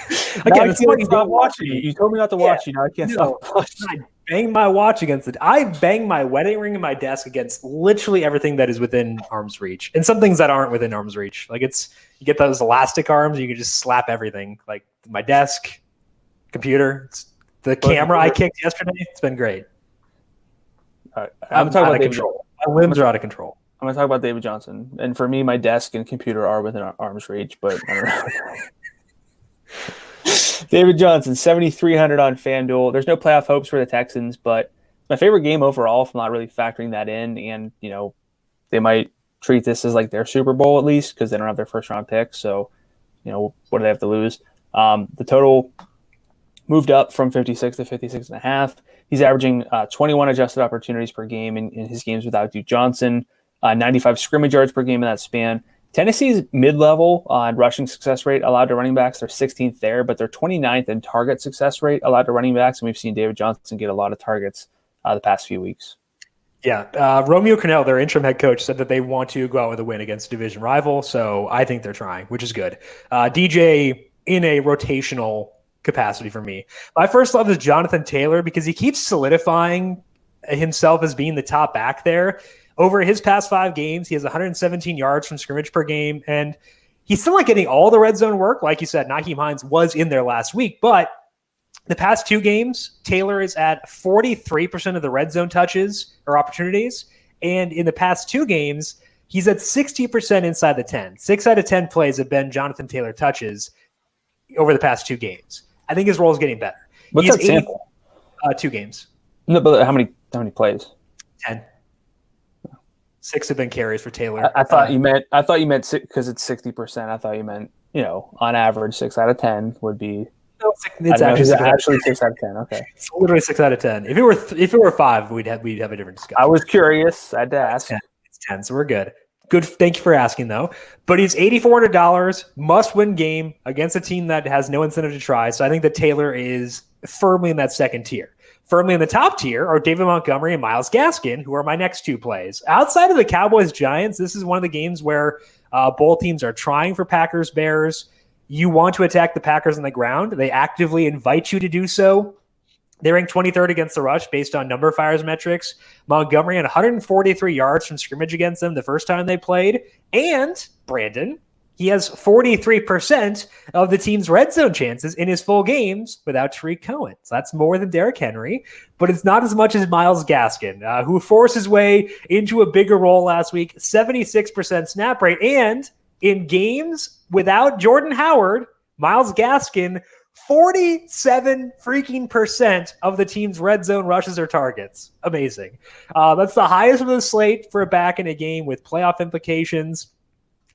Again, it's funny. Stop watching. You told me not to watch. You know, I can't stop watching. I banged my watch against it. I banged my wedding ring in my desk against literally everything that is within arm's reach, and some things that aren't within arm's reach. Like you get those elastic arms, you can just slap everything. Like my desk, computer, the camera I kicked yesterday. It's been great. All right. I'm talking about control. My limbs are out of control. I'm going to talk about David Johnson. And for me, my desk and computer are within arm's reach, but I don't know. David Johnson, 7,300 on FanDuel. There's no playoff hopes for the Texans, but my favorite game overall, if I'm not really factoring that in. And, you know, they might treat this as like their Super Bowl at least because they don't have their first round pick. So, you know, what do they have to lose? The total moved up from 56 to 56.5. He's averaging 21 adjusted opportunities per game in his games without Duke Johnson. 95 scrimmage yards per game in that span. Tennessee's mid-level on rushing success rate allowed to running backs. They're 16th there, but they're 29th in target success rate allowed to running backs, and we've seen David Johnson get a lot of targets the past few weeks. Yeah, Romeo Crennel, their interim head coach, said that they want to go out with a win against a division rival, so I think they're trying, which is good. DJ in a rotational capacity for me. My first love is Jonathan Taylor because he keeps solidifying himself as being the top back there. Over his past 5 games, he has 117 yards from scrimmage per game, and he's still not getting all the red zone work. Like you said, Nyheim Hines was in there last week, but the past 2 games, Taylor is at 43% of the red zone touches or opportunities, and in the past 2 games, he's at 60% inside the 10. 6 out of 10 plays have been Jonathan Taylor touches over the past 2 games. I think his role is getting better. What's that sample? 2 games. No, but how many plays? 10. 6 have been carries for Taylor. I thought you meant because it's 60%. I thought you meant, you know, on average 6 out of 10 would be. No, it's actually 6 out of 10. Okay, it's literally 6 out of 10. If it were 5, we'd have a different discussion. I was curious. I had to ask. It's 10, so we're good. Good. Thank you for asking, though. But he's $8,400, must-win game against a team that has no incentive to try. So I think that Taylor is firmly in that second tier. Firmly in the top tier are David Montgomery and Myles Gaskin, who are my next 2 plays. Outside of the Cowboys-Giants, this is one of the games where both teams are trying for Packers-Bears. You want to attack the Packers on the ground. They actively invite you to do so. They ranked 23rd against the rush based on numberFire's metrics. Montgomery had 143 yards from scrimmage against them the first time they played. And Brandon, he has 43% of the team's red zone chances in his full games without Tariq Cohen. So that's more than Derrick Henry, but it's not as much as Myles Gaskin, who forced his way into a bigger role last week, 76% snap rate. And in games without Jordan Howard, Myles Gaskin, 47 freaking percent of the team's red zone rushes or targets. Amazing. That's the highest of the slate for a back in a game with playoff implications.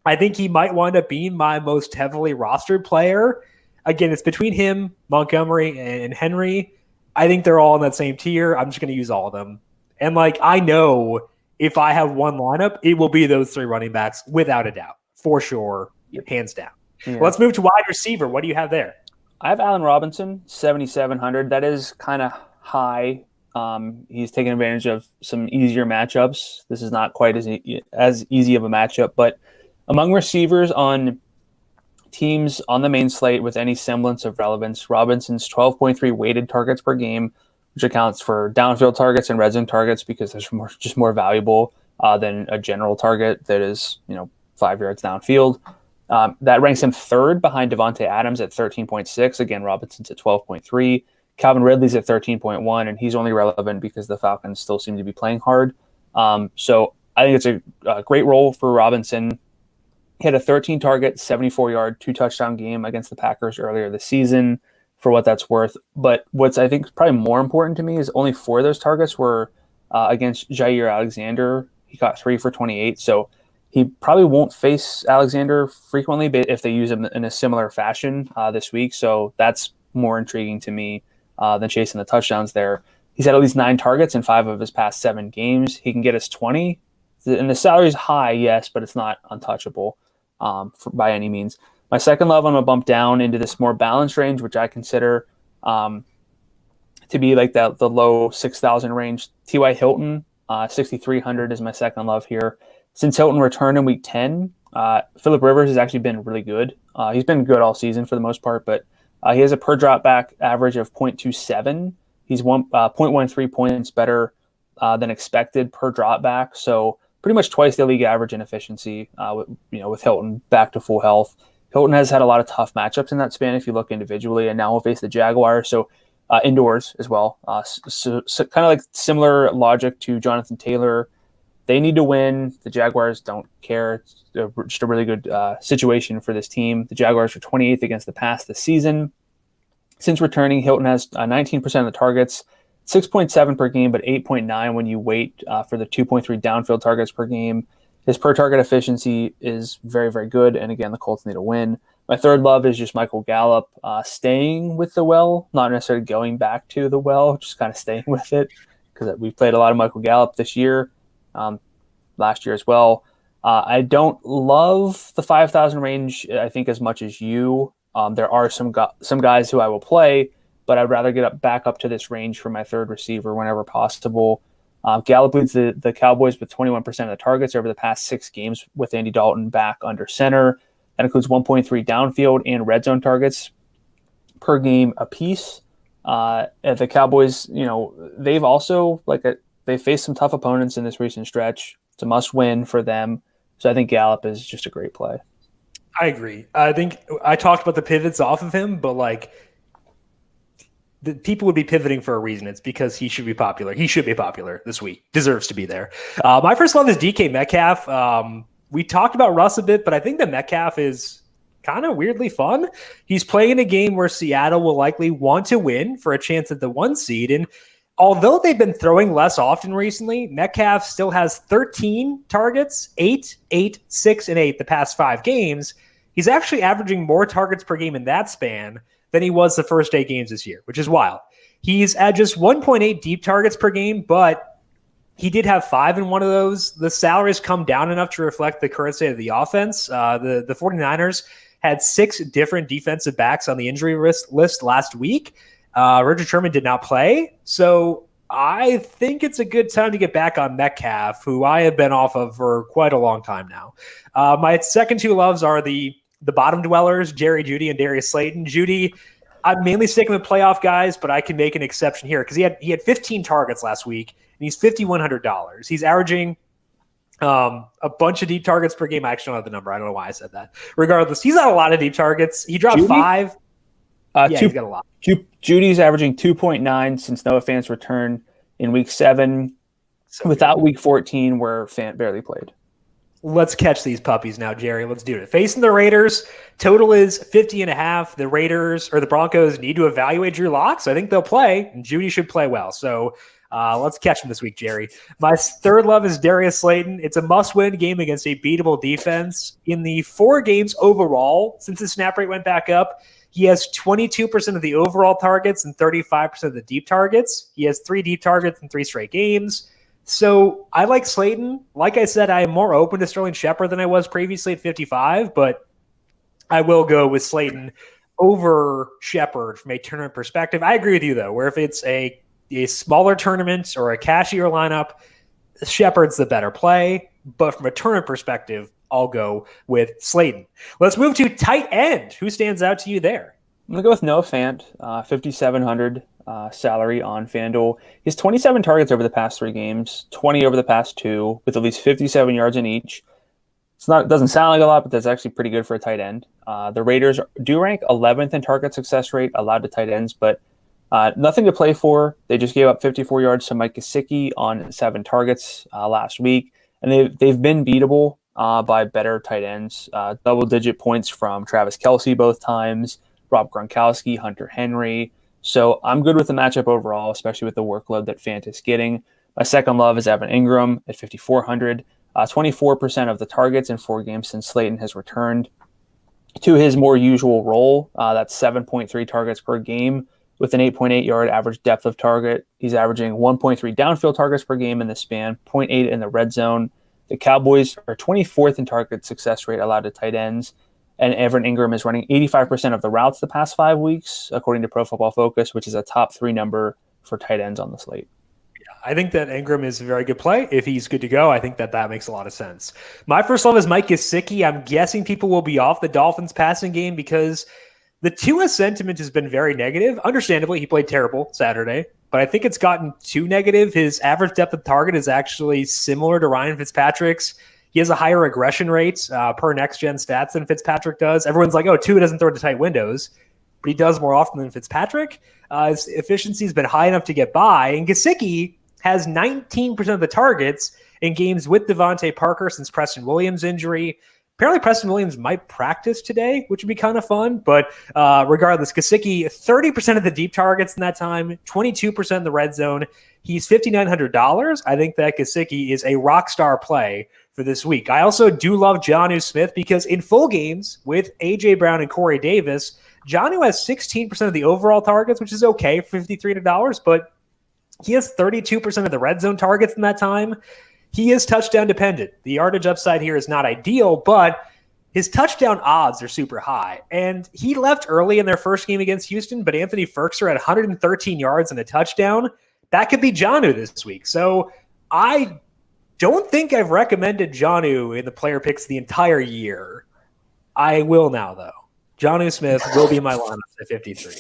I think he might wind up being my most heavily rostered player. Again, it's between him, Montgomery, and Henry. I think they're all in that same tier. I'm just going to use all of them. And I know if I have one lineup, it will be those three running backs without a doubt, for sure, hands down. Yeah. Let's move to wide receiver. What do you have there? I have Allen Robinson, 7,700. That is kind of high. He's taking advantage of some easier matchups. This is not quite as easy of a matchup, but among receivers on teams on the main slate with any semblance of relevance, Robinson's 12.3 weighted targets per game, which accounts for downfield targets and red zone targets because they're just more valuable than a general target that is 5 yards downfield. That ranks him third behind Devontae Adams at 13.6. Again, Robinson's at 12.3. Calvin Ridley's at 13.1, and he's only relevant because the Falcons still seem to be playing hard. So I think it's a great role for Robinson. He had a 13-target, 74-yard, 2-touchdown game against the Packers earlier this season, for what that's worth. But what's I think probably more important to me is only 4 of those targets were against Jair Alexander. He got 3 for 28, so he probably won't face Alexander frequently if they use him in a similar fashion this week. So that's more intriguing to me than chasing the touchdowns there. He's had at least 9 targets in 5 of his past 7 games. He can get us 20. And the salary is high, yes, but it's not untouchable by any means. My second love, I'm going to bump down into this more balanced range, which I consider to be like the low 6,000 range. T.Y. Hilton, 6,300 is my second love here. Since Hilton returned in week 10, Phillip Rivers has actually been really good. He's been good all season for the most part, but he has a per drop back average of 0.27. He's 0.13 points better than expected per drop back. So pretty much twice the league average in efficiency with Hilton back to full health. Hilton has had a lot of tough matchups in that span if you look individually, and now he'll face the Jaguars. So indoors as well. So kind of like similar logic to Jonathan Taylor. They need to win. The Jaguars don't care. It's just a really good situation for this team. The Jaguars are 28th against the pass this season. Since returning, Hilton has 19% of the targets, 6.7 per game, but 8.9 when you wait for the 2.3 downfield targets per game. His per target efficiency is very, very good. And again, the Colts need to win. My third love is just Michael Gallup staying with the well, not necessarily going back to the well, just kind of staying with it because we've played a lot of Michael Gallup this year. Last year as well. I don't love the 5,000 range, I think, as much as you. There are some guys who I will play, but I'd rather get back up to this range for my third receiver whenever possible. Gallup leads the Cowboys with 21% of the targets over the past 6 games with Andy Dalton back under center. That includes 1.3 downfield and red zone targets per game apiece. The Cowboys, they've also they faced some tough opponents in this recent stretch. It's a must-win for them. So I think Gallup is just a great play. I agree. I think I talked about the pivots off of him, but the people would be pivoting for a reason. It's because he should be popular. He should be popular this week. Deserves to be there. My first love is DK Metcalf. We talked about Russ a bit, but I think that Metcalf is kind of weirdly fun. He's playing a game where Seattle will likely want to win for a chance at the 1 seed. And although they've been throwing less often recently, Metcalf still has 13 targets, 8, 6, and 8 the past 5 games. He's actually averaging more targets per game in that span than he was the first 8 games this year, which is wild. He's at just 1.8 deep targets per game, but he did have 5 in one of those. The salaries come down enough to reflect the current state of the offense. The 49ers had 6 different defensive backs on the injury list last week. Richard Sherman did not play, so I think it's a good time to get back on Metcalf, who I have been off of for quite a long time now. My second 2 loves are the bottom dwellers, Jerry Jeudy and Darius Slayton. Jeudy, I'm mainly sticking with playoff guys, but I can make an exception here because he had 15 targets last week, and he's $5,100. He's averaging a bunch of deep targets per game. I actually don't have the number. I don't know why I said that. Regardless, he's got a lot of deep targets. He dropped 5. He's got a lot. Judy's averaging 2.9 since Noah Fant's return in week 7, without week 14 where Fant barely played. Let's catch these puppies now, Jerry. Let's do it. Facing the Raiders, total is 50.5. The Raiders or the Broncos need to evaluate Drew Lock, so I think they'll play, and Judy should play well. So let's catch him this week, Jerry. My third love is Darius Slayton. It's a must-win game against a beatable defense. In the 4 games overall, since the snap rate went back up, he has 22% of the overall targets and 35% of the deep targets. He has 3 deep targets in 3 straight games. So I like Slayton. Like I said, I am more open to Sterling Shepard than I was previously at 55, but I will go with Slayton over Shepard from a tournament perspective. I agree with you, though, where if it's a smaller tournament or a cashier lineup, Shepard's the better play. But from a tournament perspective, I'll go with Slayton. Let's move to tight end. Who stands out to you there? I'm going to go with Noah Fant, 5,700 salary on FanDuel. He has 27 targets over the past 3 games, 20 over the past 2, with at least 57 yards in each. It doesn't sound like a lot, but that's actually pretty good for a tight end. The Raiders do rank 11th in target success rate allowed to tight ends, but nothing to play for. They just gave up 54 yards to Mike Kisiki on 7 targets last week, and they've been beatable by better tight ends. Double-digit points from Travis Kelce both times, Rob Gronkowski, Hunter Henry. So I'm good with the matchup overall, especially with the workload that Fant is getting. My second love is Evan Ingram at 5,400. 24% of the targets in 4 games since Slayton has returned to his more usual role. That's 7.3 targets per game with an 8.8 yard average depth of target. He's averaging 1.3 downfield targets per game in the span, 0.8 in the red zone. The Cowboys are 24th in target success rate allowed to tight ends, and Evan Ingram is running 85% of the routes the past 5 weeks, according to Pro Football Focus, which is a top 3 number for tight ends on the slate. I think that Ingram is a very good play. If he's good to go, I think that makes a lot of sense. My first love is Mike Gesicki. I'm guessing people will be off the Dolphins passing game because the Tua sentiment has been very negative. Understandably, he played terrible Saturday, but I think it's gotten too negative. His average depth of target is actually similar to Ryan Fitzpatrick's. He has a higher aggression rate per next-gen stats than Fitzpatrick does. Everyone's like, oh, Tua doesn't throw to tight windows, but he does more often than Fitzpatrick. His efficiency has been high enough to get by, and Gesicki has 19% of the targets in games with Devontae Parker since Preston Williams' injury. Apparently, Preston Williams might practice today, which would be kind of fun. But regardless, Gesicki, 30% of the deep targets in that time, 22% in the red zone. He's $5,900. I think that Gesicki is a rock star play for this week. I also do love Jonnu Smith because in full games with A.J. Brown and Corey Davis, Jonnu has 16% of the overall targets, which is okay for $5,300, but he has 32% of the red zone targets in that time. He is touchdown dependent. The yardage upside here is not ideal, but his touchdown odds are super high. And he left early in their first game against Houston, but Anthony Firkser had 113 yards and a touchdown. That could be Jonnu this week. So I don't think I've recommended Jonnu in the player picks the entire year. I will now, though. Jonnu Smith will be my lineup at 53.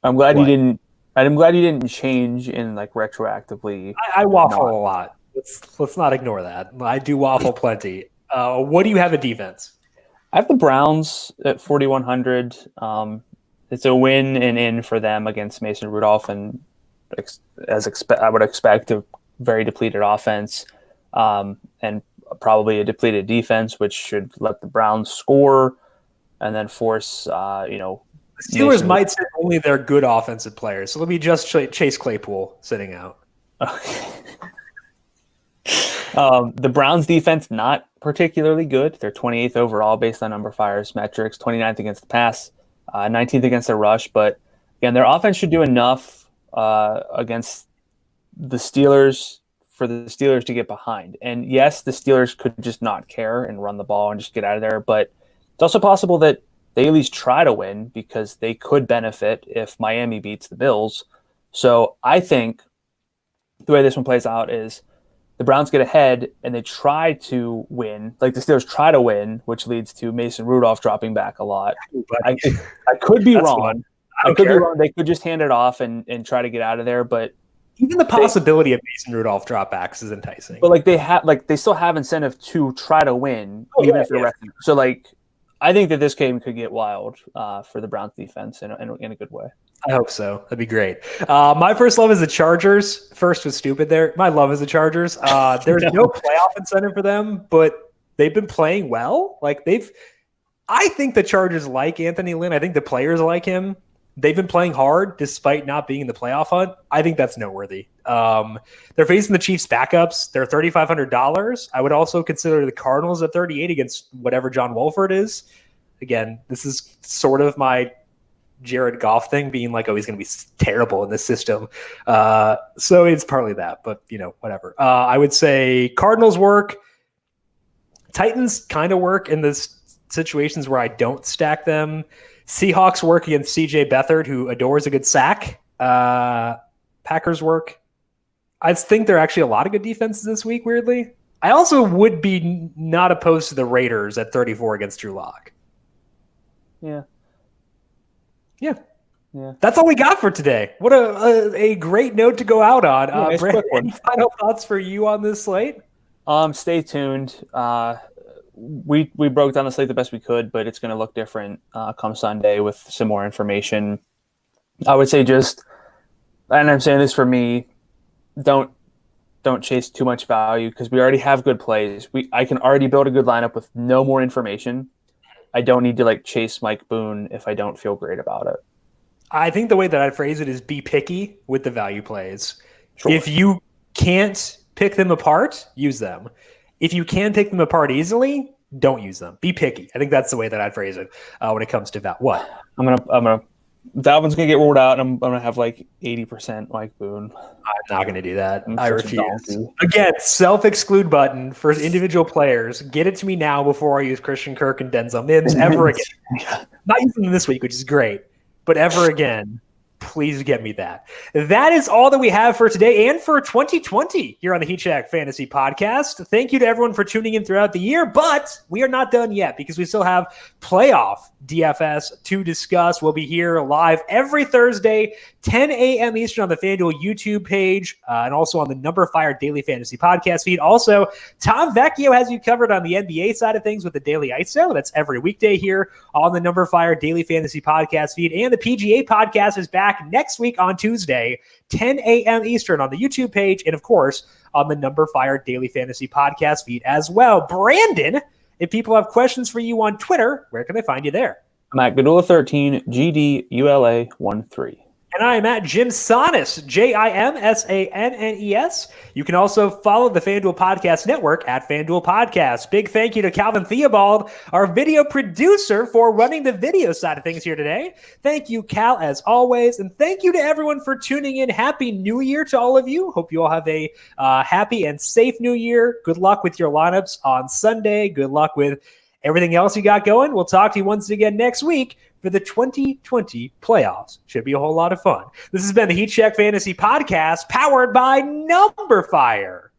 I'm glad you didn't change in like retroactively. I waffle a lot. Let's not ignore that. I do waffle plenty. What do you have at defense? I have the Browns at 4,100. It's a win and in for them against Mason Rudolph, and I would expect a very depleted offense and probably a depleted defense, which should let the Browns score and then force The Steelers might sit only their good offensive players. So let me just Chase Claypool sitting out. Okay. The Browns defense, not particularly good. They're 28th overall based on numberFire's metrics, 29th against the pass, 19th against the rush. But again, their offense should do enough against the Steelers for the Steelers to get behind. And yes, the Steelers could just not care and run the ball and just get out of there. But it's also possible that they at least try to win because they could benefit if Miami beats the Bills. So I think the way this one plays out is the Browns get ahead and they try to win, like the Steelers try to win, which leads to Mason Rudolph dropping back a lot. I could be wrong. I could be wrong. They could just hand it off and try to get out of there, but even the possibility of Mason Rudolph dropbacks is enticing. But they still have incentive to try to win, even if they're resting. So I think that this game could get wild for the Browns defense in a good way. I hope so. That'd be great. My first love is the Chargers. First was stupid there. My love is the Chargers. There's no playoff incentive for them, but they've been playing well. I think the Chargers like Anthony Lynn. I think the players like him. They've been playing hard despite not being in the playoff hunt. I think that's noteworthy. They're facing the Chiefs backups. They're $3,500. I would also consider the Cardinals at 38 against whatever John Wolford is. Again, this is sort of my Jared Goff thing, being like, oh, he's going to be terrible in this system. So it's partly that, but whatever. I would say Cardinals work. Titans kind of work in this situations where I don't stack them. Seahawks work against CJ Beathard, who adores a good sack. Packers work. I think there are actually a lot of good defenses this week, weirdly. I also would be not opposed to the Raiders at 34 against Drew Lock. Yeah. That's all we got for today. What a great note to go out on. Brandon, any final thoughts for you on this slate? Stay tuned. We broke down the slate the best we could, but it's going to look different come Sunday with some more information. I would say and I'm saying this for me, don't chase too much value because we already have good plays. I can already build a good lineup with no more information. I don't need to chase Mike Boone if I don't feel great about it. I think the way that I'd phrase it is be picky with the value plays. Sure. If you can't pick them apart, use them. If you can pick them apart easily, don't use them. Be picky. I think that's the way that I'd phrase it when it comes to what? I'm gonna Dalvin's gonna get ruled out, and I'm gonna have 80% Mike Boone. I'm not gonna do that. I refuse. Again, self-exclude button for individual players. Get it to me now before I use Christian Kirk and Denzel Mims ever again. Not using them this week, which is great, but ever again. Please get me that. That is all that we have for today and for 2020 here on the Heat Check Fantasy Podcast. Thank you to everyone for tuning in throughout the year, but we are not done yet because we still have playoff DFS to discuss. We'll be here live every Thursday, 10 a.m. Eastern on the FanDuel YouTube page and also on the numberFire Daily Fantasy Podcast feed. Also, Tom Vecchio has you covered on the NBA side of things with the Daily ISO. That's every weekday here on the numberFire Daily Fantasy Podcast feed. And the PGA Podcast is back next week on Tuesday, 10 a.m. Eastern on the YouTube page, and of course on the numberFire Daily Fantasy Podcast feed as well. Brandon, if people have questions for you on Twitter, where can they find you there? I'm at Gadula13, GDULA13. And I am at Jim Sannes, JIMSANNES. You can also follow the FanDuel Podcast Network at FanDuel Podcast. Big thank you to Calvin Theobald, our video producer, for running the video side of things here today. Thank you, Cal, as always. And thank you to everyone for tuning in. Happy New Year to all of you. Hope you all have a happy and safe New Year. Good luck with your lineups on Sunday. Good luck with everything else you got going. We'll talk to you once again next week for the 2020 playoffs. Should be a whole lot of fun. This has been the Heat Check Fantasy Podcast, powered by numberFire.